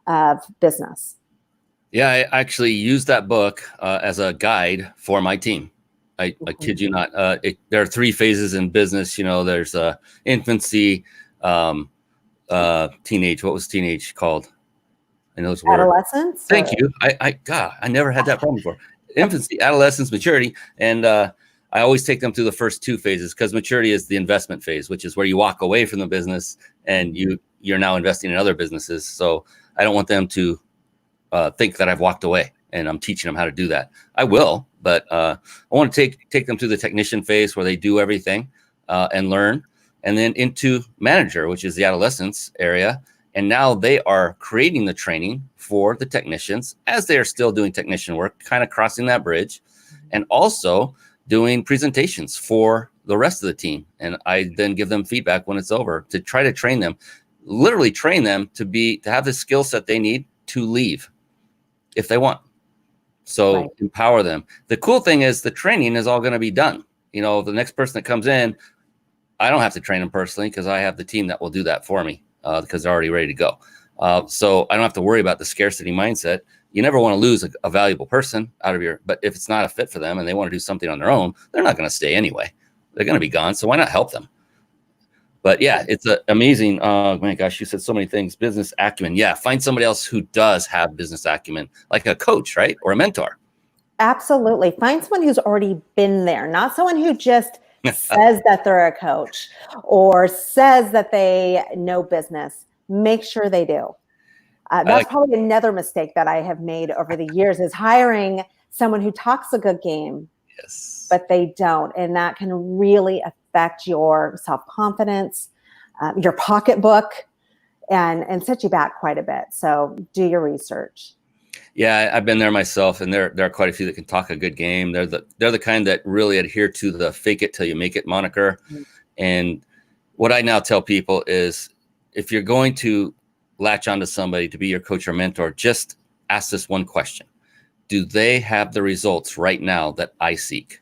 of business. Yeah, I actually used that book as a guide for my team. I kid you not. There are 3 phases in business. There's infancy, teenage. What was teenage called? I know it's Adolescence. Thank you. I never had that problem before. Infancy, adolescence, maturity, and I always take them through the first 2 phases, because maturity is the investment phase, which is where you walk away from the business and you're now investing in other businesses. So I don't want them to think that I've walked away and I'm teaching them how to do that. I will, but I want to take them through the technician phase, where they do everything and learn, and then into manager, which is the adolescence area. And now they are creating the training for the technicians as they are still doing technician work, kind of crossing that bridge, and also doing presentations for the rest of the team. And I then give them feedback when it's over to try to train them, literally train them to have the skill set they need to leave if they want. So right. Empower them. The cool thing is the training is all going to be done. The next person that comes in, I don't have to train them personally, because I have the team that will do that for me. Because they're already ready to go. So I don't have to worry about the scarcity mindset. You never want to lose a valuable person but if it's not a fit for them and they want to do something on their own, they're not going to stay anyway. They're going to be gone. So why not help them? But yeah, it's amazing. Oh my gosh, you said so many things. Business acumen. Yeah. Find somebody else who does have business acumen, like a coach, right? Or a mentor. Absolutely. Find someone who's already been there, not someone who just says that they're a coach or says that they know business. Make sure they do. That's probably another mistake that I have made over the years, is hiring someone who talks a good game, yes, but they don't. And that can really affect your self-confidence, your pocketbook, and set you back quite a bit. So do your research. Yeah, I've been there myself, and there are quite a few that can talk a good game. They're the kind that really adhere to the fake it till you make it moniker. Mm-hmm. And what I now tell people is, if you're going to latch onto somebody to be your coach or mentor, just ask this one question: do they have the results right now that I seek?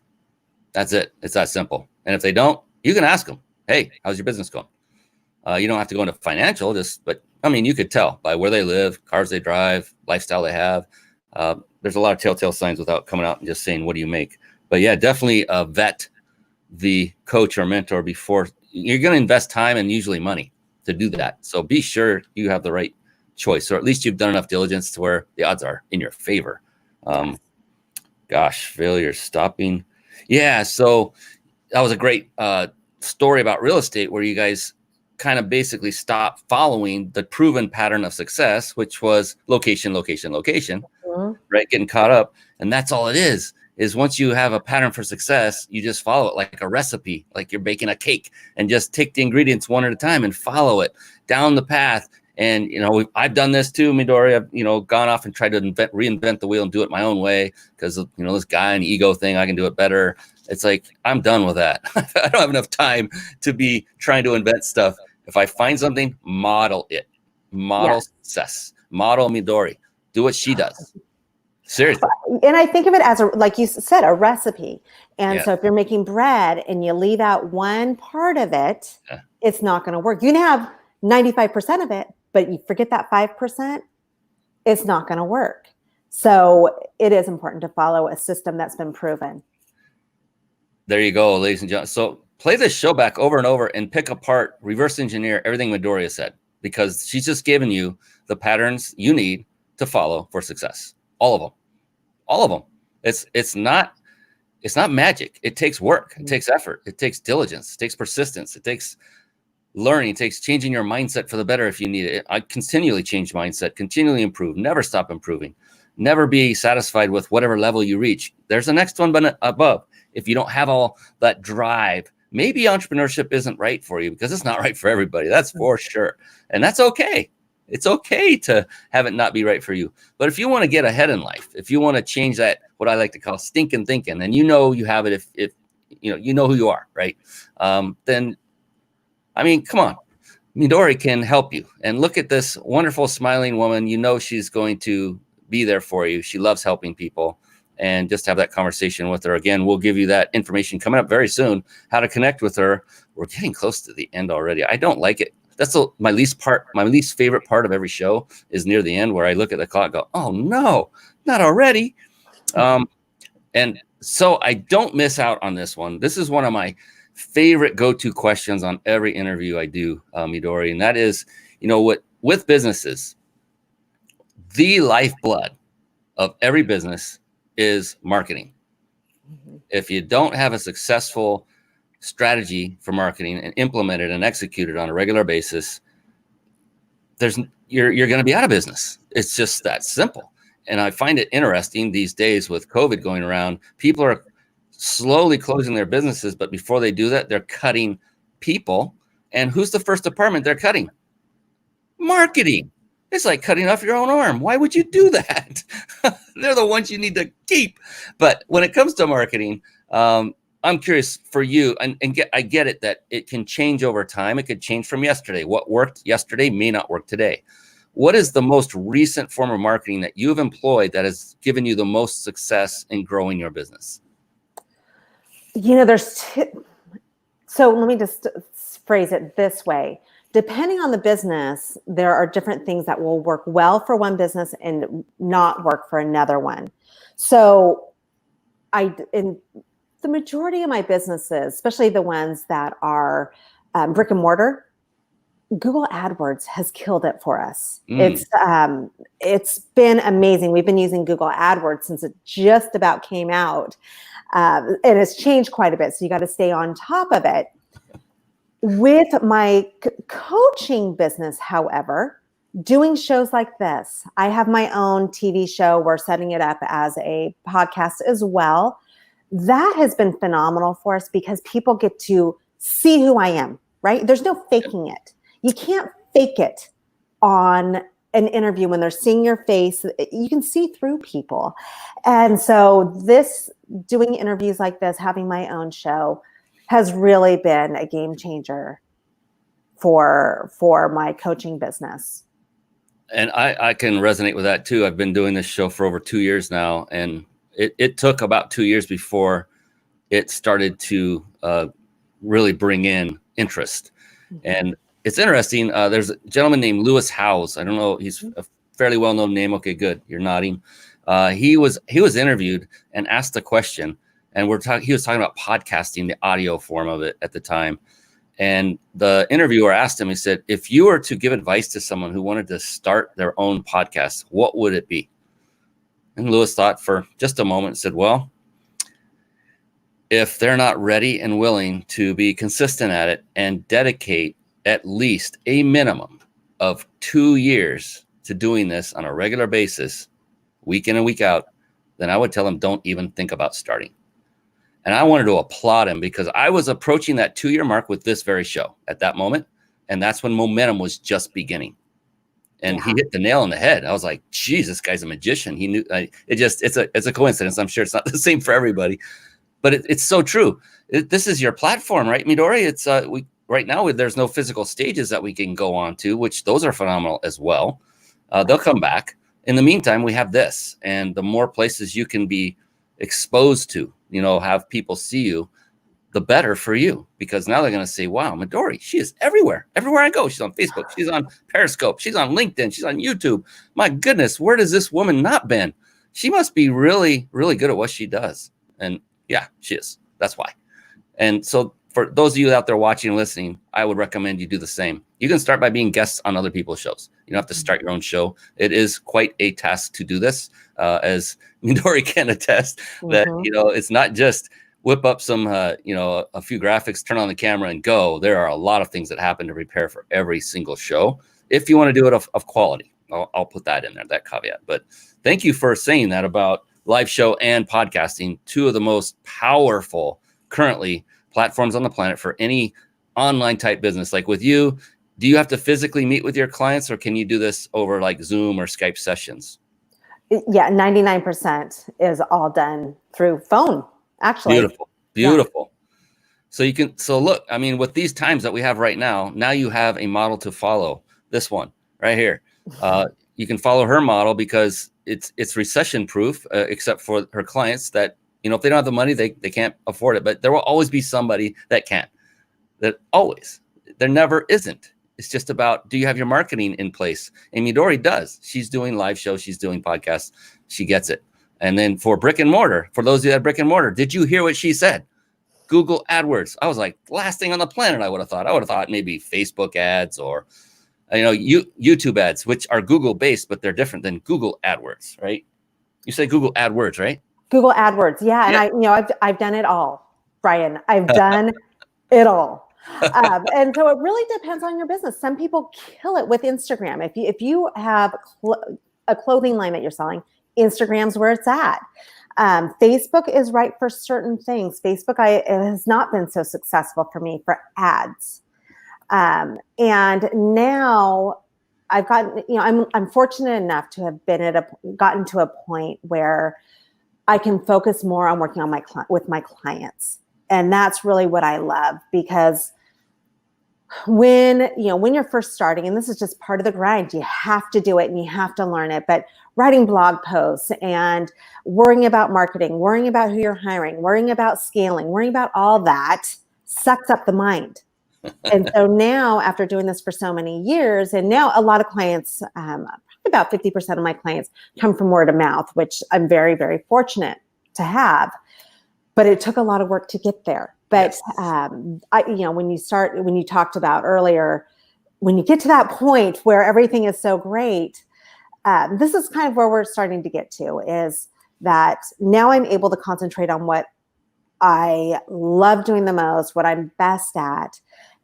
That's it. It's that simple. And if they don't, you can ask them, hey, how's your business going? You don't have to go into financial, but you could tell by where they live, cars they drive, lifestyle they have. There's a lot of telltale signs without coming out and just saying, what do you make? But yeah, definitely vet the coach or mentor before. You're going to invest time and usually money to do that. So be sure you have the right choice, or at least you've done enough diligence to where the odds are in your favor. Failure stopping. Yeah. So that was a great story about real estate, where you guys kind of basically stop following the proven pattern of success, which was location, location, location, right? Getting caught up. And that's all it is once you have a pattern for success, you just follow it like a recipe, like you're baking a cake, and just take the ingredients one at a time and follow it down the path. And, I've done this too, Midori. I've, gone off and tried to reinvent the wheel and do it my own way because, this guy and ego thing, I can do it better. It's like, I'm done with that. I don't have enough time to be trying to invent stuff. If I find something, model it. Model success. Model Midori. Do what she does. Seriously. And I think of it as, like you said, a recipe. And so if you're making bread and you leave out one part of it, it's not going to work. You can have 95% of it, but you forget that 5%, it's not going to work. So it is important to follow a system that's been proven. There you go, ladies and gentlemen. So play this show back over and over and pick apart, reverse engineer everything Midori has said, because she's just given you the patterns you need to follow for success. All of them. All of them. It's not magic. It takes work. It takes effort. It takes diligence. It takes persistence. It takes learning. It takes changing your mindset for the better if you need it. I continually change mindset, continually improve, never stop improving, never be satisfied with whatever level you reach. There's the next one but above. If you don't have all that drive, maybe entrepreneurship isn't right for you because it's not right for everybody. That's for sure. And that's okay. It's okay to have it not be right for you. But if you want to get ahead in life, if you want to change that, what I like to call stinking thinking, and you have it if you know who you are, right? Then, I mean, come on. Midori can help you. And look at this wonderful smiling woman. She's going to be there for you. She loves helping people. And just have that conversation with her. Again, we'll give you that information coming up very soon, how to connect with her. We're getting close to the end already. I don't like it. That's my least favorite part of every show is near the end where I look at the clock and go, oh no, not already. And so I don't miss out on this one. This is one of my favorite go-to questions on every interview I do, Midori. And that is, with businesses, the lifeblood of every business is marketing. If you don't have a successful strategy for marketing and implement it and execute it on a regular basis, you're going to be out of business. It's just that simple. And I find it interesting these days with COVID going around, people are slowly closing their businesses, but before they do that, they're cutting people. And who's the first department they're cutting? Marketing. It's like cutting off your own arm. Why would you do that? They're the ones you need to keep. But when it comes to marketing, I'm curious for you, I get it that it can change over time. It could change from yesterday. What worked yesterday may not work today. What is the most recent form of marketing that you've employed that has given you the most success in growing your business? So let me just phrase it this way. Depending on the business, there are different things that will work well for one business and not work for another one. So in the majority of my businesses, especially the ones that are brick and mortar, Google AdWords has killed it for us. It's been amazing. We've been using Google AdWords since it just about came out. And it's changed quite a bit. So you got to stay on top of it. With my coaching business, however, doing shows like this, I have my own TV show. We're setting it up as a podcast as well. That has been phenomenal for us because people get to see who I am, right? There's no faking it. You can't fake it on an interview when they're seeing your face. You can see through people. And so doing interviews like this, having my own show, has really been a game changer for my coaching business. And I can resonate with that too. I've been doing this show for over 2 years now, and it took about 2 years before it started to really bring in interest. Mm-hmm. And it's interesting. There's a gentleman named Lewis Howes. I don't know. He's a fairly well-known name. Okay, good. You're nodding. He was interviewed and asked a question. And he was talking about podcasting, the audio form of it at the time. And the interviewer asked him, he said, if you were to give advice to someone who wanted to start their own podcast, what would it be? And Lewis thought for just a moment and said, well, if they're not ready and willing to be consistent at it and dedicate at least a minimum of 2 years to doing this on a regular basis, week in and week out, then I would tell them, don't even think about starting. And I wanted to applaud him because I was approaching that 2-year mark with this very show at that moment. And that's when momentum was just beginning. And he hit the nail on the head. I was like, geez, this guy's a magician. He knew. It's a coincidence. I'm sure it's not the same for everybody, but it's so true. This is your platform, right, Midori? It's right now there's no physical stages that we can go on to, which those are phenomenal as well. They'll come back. In the meantime, we have this, and the more places you can be exposed to, have people see you, the better for you, because now they're going to say, wow, Midori, she is everywhere. Everywhere I go, she's on Facebook, she's on Periscope, she's on LinkedIn, she's on YouTube. My goodness, where does this woman not been? She must be really, really good at what she does. And yeah, she is. That's why. And so for those of you out there watching and listening, I would recommend you do the same. You can start by being guests on other people's shows. You don't have to start your own show. It is quite a task to do this, as Midori can attest, that, it's not just whip up some, a few graphics, turn on the camera and go. There are a lot of things that happen to prepare for every single show. If you want to do it of quality, I'll put that in there, that caveat. But thank you for saying that about live show and podcasting, two of the most powerful currently platforms on the planet for any online type business. Like with you, do you have to physically meet with your clients, or can you do this over like Zoom or Skype sessions? Yeah, 99% is all done through phone, actually. Beautiful. Yeah. So look, I mean, with these times that we have right now you have a model to follow. This one right here. You can follow her model because it's recession proof, except for her clients that, if they don't have the money, they can't afford it. But there will always be somebody that can. There never isn't. It's just about, do you have your marketing in place? And Midori does. She's doing live shows. She's doing podcasts. She gets it. And then for brick and mortar, for those of you that have brick and mortar, did you hear what she said? Google AdWords. I was like, last thing on the planet, I would have thought maybe Facebook ads or, YouTube ads, which are Google based, but they're different than Google AdWords, right? You say Google AdWords, right? Google AdWords. Yeah. And I've done it all, Brian. I've done it all. And so it really depends on your business. Some people kill it with Instagram. If you have a clothing line that you're selling, Instagram's where it's at. Facebook is right for certain things. Facebook it has not been so successful for me for ads. And now I've gotten, I'm fortunate enough to have gotten to a point where I can focus more on working on with my clients. And that's really what I love, because when you're first starting, and this is just part of the grind, you have to do it and you have to learn it, but writing blog posts and worrying about marketing, worrying about who you're hiring, worrying about scaling, worrying about all that sucks up the mind. And so now, after doing this for so many years, and now a lot of clients, about 50% of my clients come from word of mouth, which I'm very, very fortunate to have, but it took a lot of work to get there. But, when you talked about earlier, when you get to that point where everything is so great, this is kind of where we're starting to get to, is that now I'm able to concentrate on what I love doing the most, what I'm best at.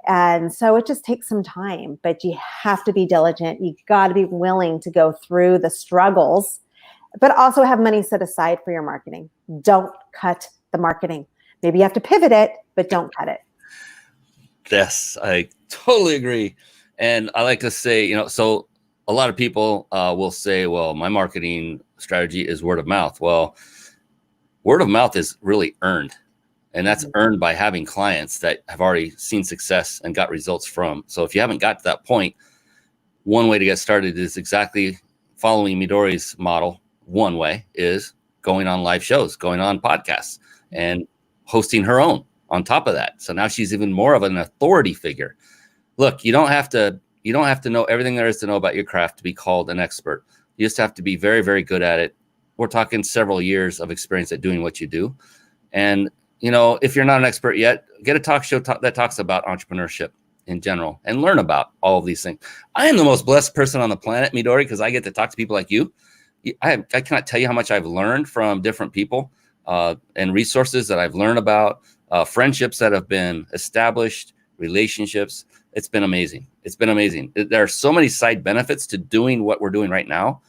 And so it just takes some time, but you have to be diligent. You got to be willing to go through the struggles, but also have money set aside for your marketing. Don't cut the marketing. Maybe you have to pivot it, but don't cut it. Yes, I totally agree. And I like to say, so a lot of people will say, well, my marketing strategy is word of mouth. Well, word of mouth is really earned. And that's earned by having clients that have already seen success and got results from. So if you haven't got to that point, one way to get started is exactly following Midori's model. One way is going on live shows, going on podcasts, and hosting her own on top of that. So now she's even more of an authority figure. Look, you don't have to know everything there is to know about your craft to be called an expert. You just have to be very, very good at it. We're talking several years of experience at doing what you do. And if you're not an expert yet, get a talk show that talks about entrepreneurship in general and learn about all of these things. I am the most blessed person on the planet, Midori, because I get to talk to people like you. I cannot tell you how much I've learned from different people and resources that I've learned about, friendships that have been established, relationships. It's been amazing. There are so many side benefits to doing what we're doing right now.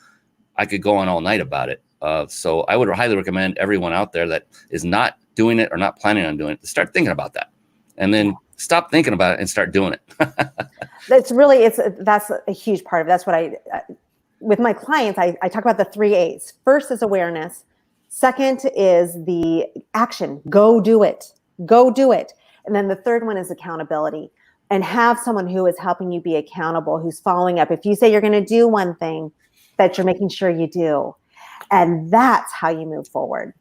I could go on all night about it. So I would highly recommend everyone out there that is not doing it or not planning on doing it to start thinking about that, and then stop thinking about it and start doing it. That's a huge part of it. That's what with my clients, I talk about the 3 A's. First is awareness. Second is the action. Go do it. Go do it. And then the third one is accountability. And have someone who is helping you be accountable, who's following up. If you say you're going to do one thing, that you're making sure you do. And that's how you move forward.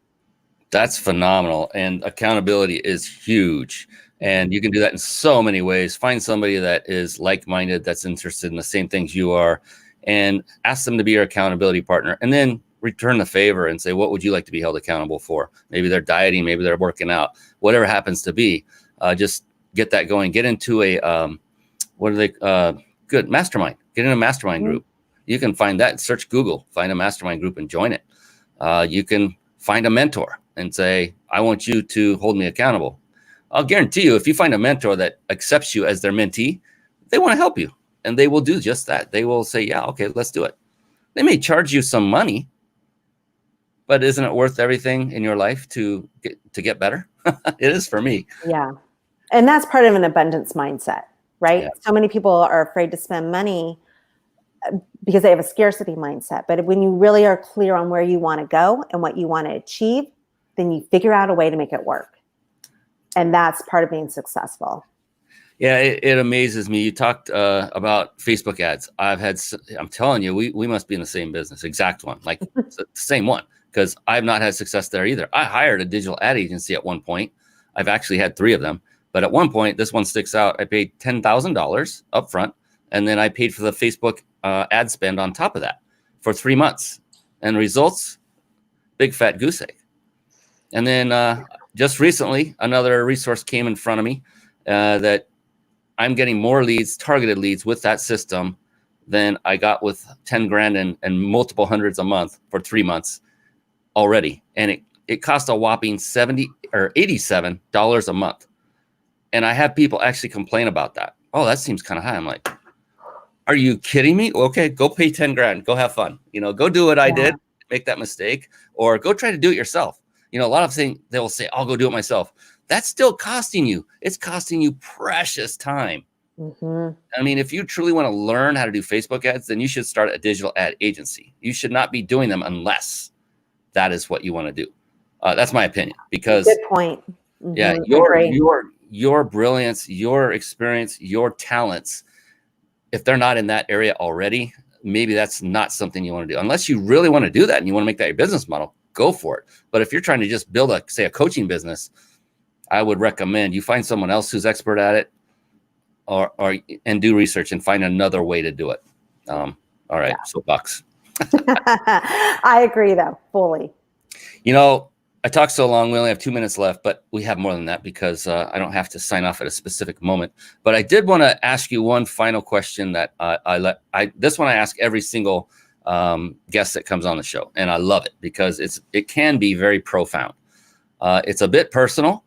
That's phenomenal. And accountability is huge. And you can do that in so many ways. Find somebody that is like-minded, that's interested in the same things you are, and ask them to be your accountability partner. And then return the favor and say, what would you like to be held accountable for? Maybe they're dieting, maybe they're working out, whatever happens to be. Just get that going. Get into a good mastermind. Get in a mastermind group. You can find that. Search Google, find a mastermind group and join it. You can find a mentor and say, I want you to hold me accountable. I'll guarantee you, if you find a mentor that accepts you as their mentee, they want to help you, and they will do just that. They will say, yeah, okay, let's do it. They may charge you some money, but isn't it worth everything in your life to get better? It is for me. Yeah. And that's part of an abundance mindset, right? Yeah. So many people are afraid to spend money because they have a scarcity mindset. But when you really are clear on where you want to go and what you want to achieve, then you figure out a way to make it work. And that's part of being successful. Yeah, it amazes me. You talked about Facebook ads. I'm telling you, we must be in the same business, exact one, like the same one, because I've not had success there either. I hired a digital ad agency at one point. I've actually had 3 of them. But at one point, this one sticks out. I paid $10,000 up front, and then I paid for the Facebook ad spend on top of that for 3 months. And results, big fat goose egg. And then just recently, another resource came in front of me that I'm getting more leads, targeted leads with that system than I got with 10 grand and multiple hundreds a month for 3 months already. And it cost a whopping $87 a month. And I have people actually complain about that. Oh, that seems kind of high. I'm like, are you kidding me? Okay, go pay 10 grand. Go have fun. Go do what I did, make that mistake, or go try to do it yourself. A lot of things they'll say, I'll go do it myself. That's still costing you. It's costing you precious time. Mm-hmm. I mean, if you truly want to learn how to do Facebook ads, then you should start a digital ad agency. You should not be doing them unless that is what you want to do. That's my opinion. Because good point. Mm-hmm. Yeah, your brilliance, your experience, your talents, if they're not in that area already, maybe that's not something you want to do. Unless you really want to do that and you want to make that your business model, go for it. But if you're trying to just build a coaching business, I would recommend you find someone else who's expert at it, and do research and find another way to do it. All right, soapbox. I agree, though, fully. I talked so long, we only have 2 minutes left, but we have more than that because I don't have to sign off at a specific moment. But I did want to ask you one final question that this one I ask every single guest that comes on the show, and I love it because it can be very profound. It's a bit personal,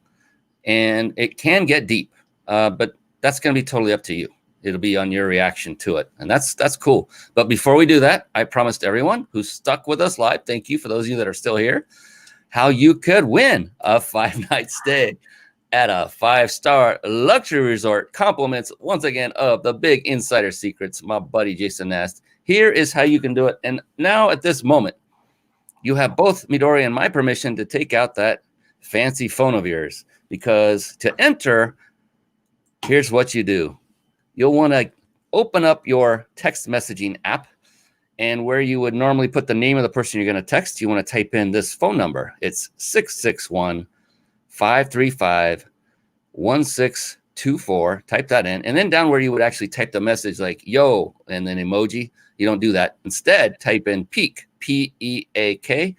and it can get deep, but that's going to be totally up to you. It'll be on your reaction to it, and that's cool. But before we do that, I promised everyone who's stuck with us live, thank you for those of you that are still here, how you could win a 5-night stay at a 5-star luxury resort. Compliments once again of the big insider secrets, my buddy Jason Nast. Here is how you can do it. And now at this moment, you have both Midori and my permission to take out that fancy phone of yours, because to enter, here's what you do. You'll want to open up your text messaging app, and where you would normally put the name of the person you're going to text, you want to type in this phone number. It's 661-535-1624. Type that in. And then down where you would actually type the message like, yo, and then emoji, you don't do that. Instead, type in PEAK, P-E-A-K,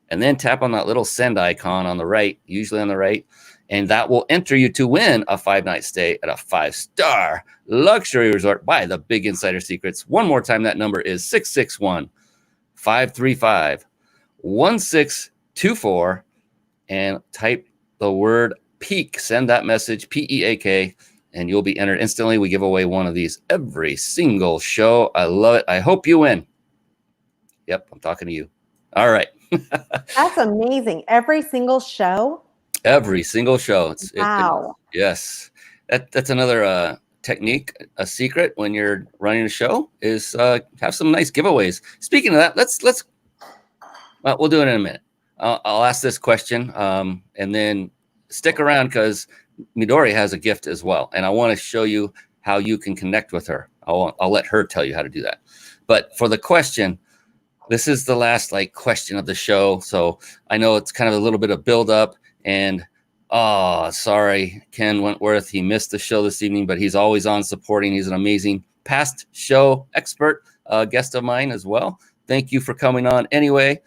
and then tap on that little send icon on the right, usually on the right. And that will enter you to win a 5-night stay at a 5-star luxury resort by the big insider secrets. One more time, that number is 661-535-1624, and type the word PEAK. Send that message, P-E-A-K, and you'll be entered instantly. We give away one of these every single show. I love it. I hope you win. Yep, I'm talking to you. All right. That's amazing. Every single show? Every single show. Wow. Yes. That's another technique, a secret when you're running a show is have some nice giveaways. Speaking of that, well, we'll do it in a minute. I'll ask this question and then stick around because Midori has a gift as well. And I want to show you how you can connect with her. I'll let her tell you how to do that. But for the question, this is the last question of the show. So I know it's kind of a little bit of build up and sorry, Ken Wentworth. He missed the show this evening, but he's always on supporting. He's an amazing past show expert, guest of mine as well. Thank you for coming on anyway.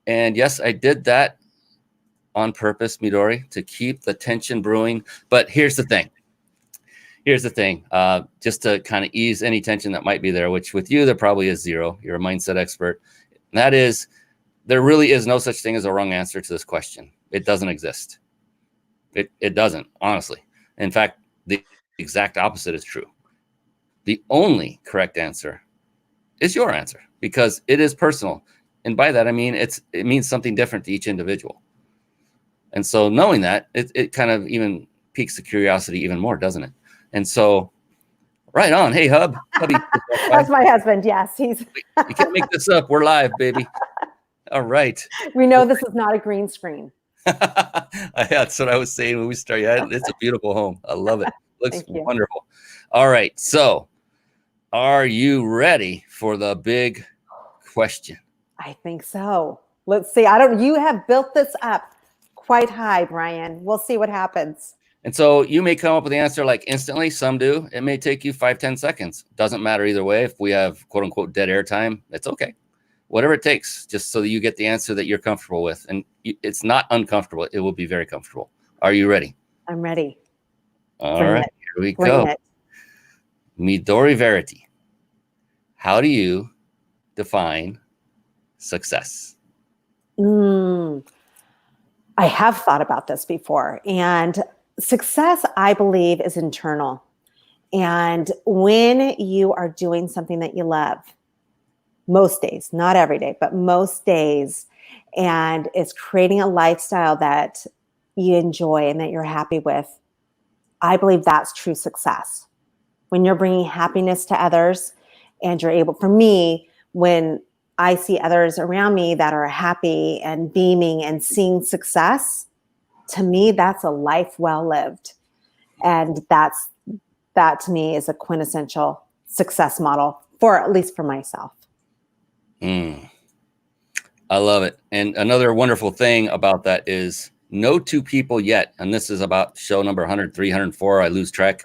And yes, I did that on purpose, Midori, to keep the tension brewing. But here's the thing. Just to kind of ease any tension that might be there, which with you, there probably is zero. You're a mindset expert. And that is, there really is no such thing as a wrong answer to this question. It doesn't exist. It doesn't, honestly. In fact, the exact opposite is true. The only correct answer is your answer because it is personal. And by that, I mean, it means something different to each individual. And so knowing that, it kind of even piques the curiosity even more, doesn't it? And so, right on. Hey, hubby. That's my husband. Yes, you can't make this up. We're live, baby. All right. We know this is not a green screen. That's what I was saying when we started. Yeah, it's a beautiful home. I love it. Looks wonderful. All right. So, are you ready for the big question? I think so. Let's see. You have built this up quite high, Brian. We'll see what happens. And so you may come up with the answer instantly. Some do. It may take you 5-10 seconds. Doesn't matter either way. If we have quote unquote dead air time, it's okay. Whatever it takes, just so that you get the answer that you're comfortable with. And it's not uncomfortable. It will be very comfortable. Are you ready? I'm ready. All right, here we go. Midori Verity. How do you define success? I have thought about this before. And success, I believe, is internal. And when you are doing something that you love, most days, not every day, but most days, and it's creating a lifestyle that you enjoy and that you're happy with, I believe that's true success. When you're bringing happiness to others and you're able, for me, when I see others around me that are happy and beaming and seeing success, to me, that's a life well lived. And that to me is a quintessential success model at least for myself. I love it. And another wonderful thing about that is no two people yet, and this is about show number 103, 104, I lose track.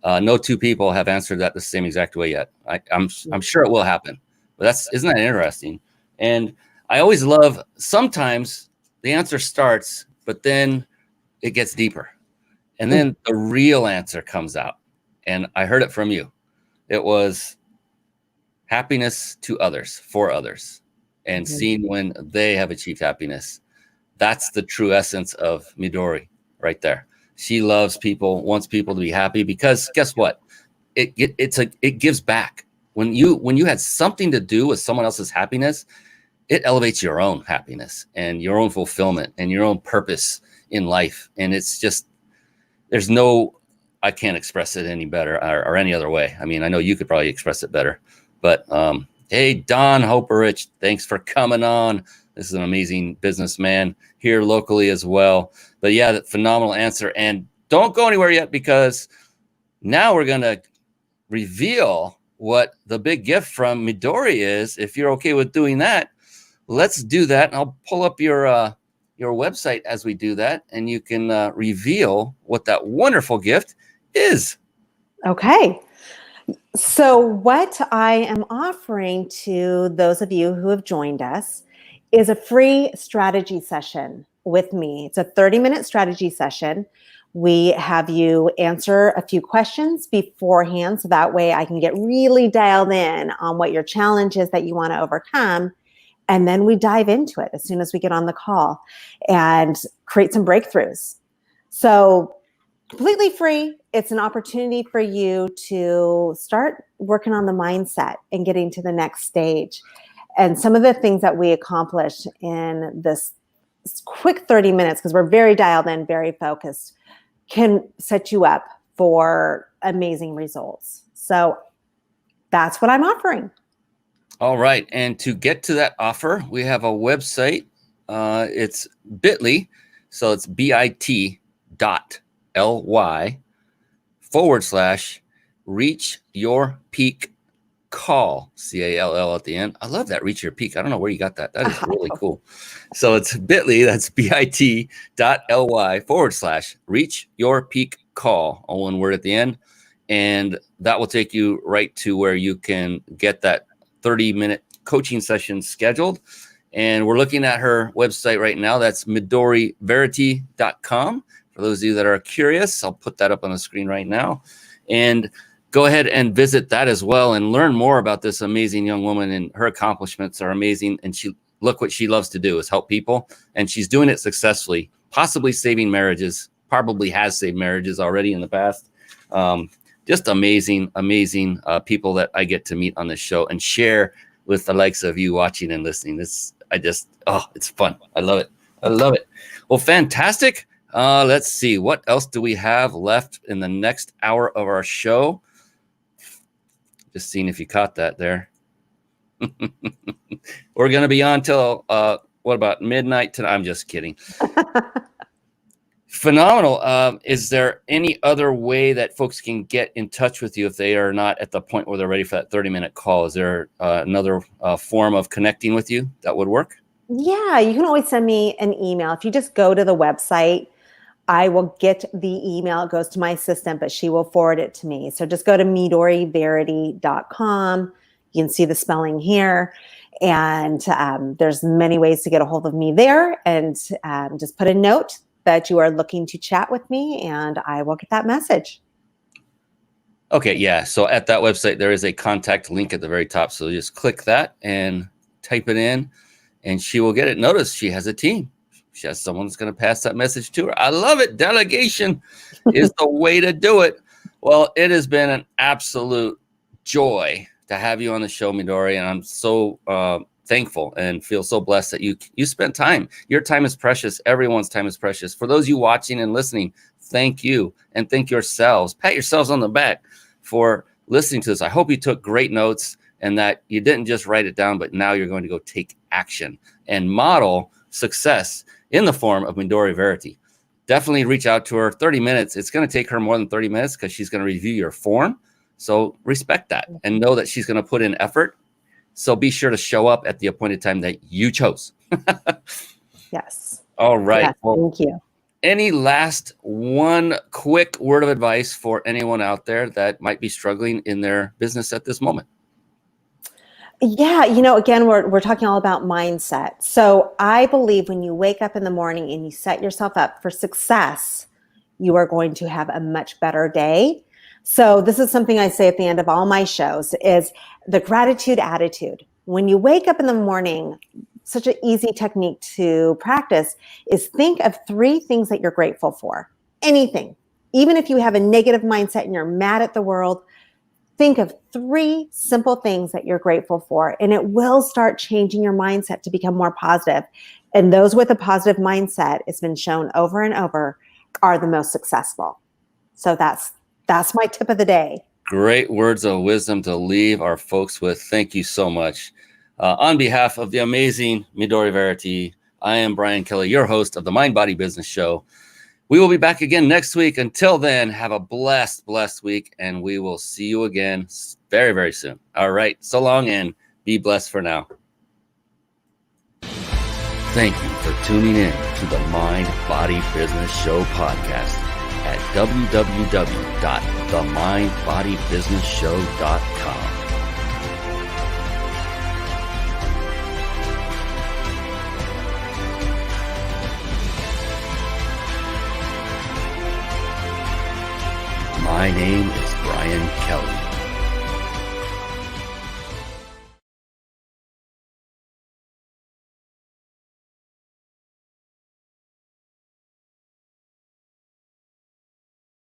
No two people have answered that the same exact way yet. I'm sure it will happen, but isn't that interesting? And I always love, sometimes the answer starts, but then it gets deeper. And then the real answer comes out. And I heard it from you. It was happiness to others, for others, and seeing when they have achieved happiness. That's the true essence of Midori right there. She loves people, wants people to be happy because guess what? It gives back. When you had something to do with someone else's happiness, it elevates your own happiness and your own fulfillment and your own purpose in life. And it's just, I can't express it any better or any other way. I mean, I know you could probably express it better, but hey, Don Hoperich, thanks for coming on. This is an amazing businessman here locally as well. But yeah, that phenomenal answer. And don't go anywhere yet because now we're going to reveal what the big gift from Midori is. If you're okay with doing that, let's do that. And I'll pull up your website as we do that, and you can reveal what that wonderful gift is. Okay. So what I am offering to those of you who have joined us is a free strategy session with me. It's a 30-minute strategy session. We have you answer a few questions beforehand, so that way I can get really dialed in on what your challenge is that you want to overcome. And then we dive into it as soon as we get on the call and create some breakthroughs. So completely free. It's an opportunity for you to start working on the mindset and getting to the next stage. And some of the things that we accomplish in this quick 30 minutes, because we're very dialed in, very focused, can set you up for amazing results. So that's what I'm offering. All right. And to get to that offer, we have a website. It's bit.ly. So it's bit.ly/reach your peak call, CALL at the end. I love that, reach your peak. I don't know where you got that. That is really cool. So it's bit.ly, that's bit.ly/reach your peak call, all one word at the end. And that will take you right to where you can get that 30-minute coaching session scheduled. And we're looking at her website right now. That's MidoriVerity.com. For those of you that are curious, I'll put that up on the screen right now. And go ahead and visit that as well and learn more about this amazing young woman. And her accomplishments are amazing. And look what she loves to do is help people. And she's doing it successfully, possibly saving marriages, probably has saved marriages already in the past. Just amazing people that I get to meet on this show and share with the likes of you watching and listening. It's fun. I love it. Well, fantastic. Let's see. What else do we have left in the next hour of our show? Just seeing if you caught that there. We're going to be on till, what about midnight tonight? I'm just kidding. Phenomenal. Is there any other way that folks can get in touch with you if they are not at the point where they're ready for that 30-minute call? Is there another form of connecting with you that would work? Yeah, you can always send me an email. If you just go to the website, I will get the email. It goes to my assistant, but she will forward it to me. So just go to MidoriVerity.com. You can see the spelling here. And there's many ways to get a hold of me there. And just put a note that you are looking to chat with me, and I will get that message. Okay, yeah. So at that website, there is a contact link at the very top. So just click that and type it in, and she will get it. Notice she has a team. She has someone that's going to pass that message to her. I love it. Delegation is the way to do it. Well, it has been an absolute joy to have you on the show, Midori, and I'm so thankful and feel so blessed that you spent time. Your time is precious. Everyone's time is precious. For those of you watching and listening, thank you, and thank yourselves. Pat yourselves on the back for listening to this. I hope you took great notes and that you didn't just write it down, but now you're going to go take action and model success in the form of Midori Verity. Definitely reach out to her. 30 minutes. It's going to take her more than 30 minutes because she's going to review your form. So respect that and know that she's going to put in effort. So be sure to show up at the appointed time that you chose. Yes. All right. Yes, well, thank you. Any last one quick word of advice for anyone out there that might be struggling in their business at this moment? Yeah, again, we're talking all about mindset. So I believe when you wake up in the morning and you set yourself up for success, you are going to have a much better day. So this is something I say at the end of all my shows is the gratitude attitude. When you wake up in the morning, such an easy technique to practice is think of 3 things that you're grateful for. Anything. Even if you have a negative mindset and you're mad at the world, think of 3 simple things that you're grateful for, and it will start changing your mindset to become more positive. And those with a positive mindset, it's been shown over and over, are the most successful. So that's my tip of the day. Great words of wisdom to leave our folks with. Thank you so much. On behalf of the amazing Midori Verity, I am Brian Kelly, your host of the Mind Body Business Show. We will be back again next week. Until then, have a blessed week, and we will see you again very, very soon. All right. So long, and be blessed for now. Thank you for tuning in to the Mind Body Business Show podcast at www.themindbodybusinessshow.com.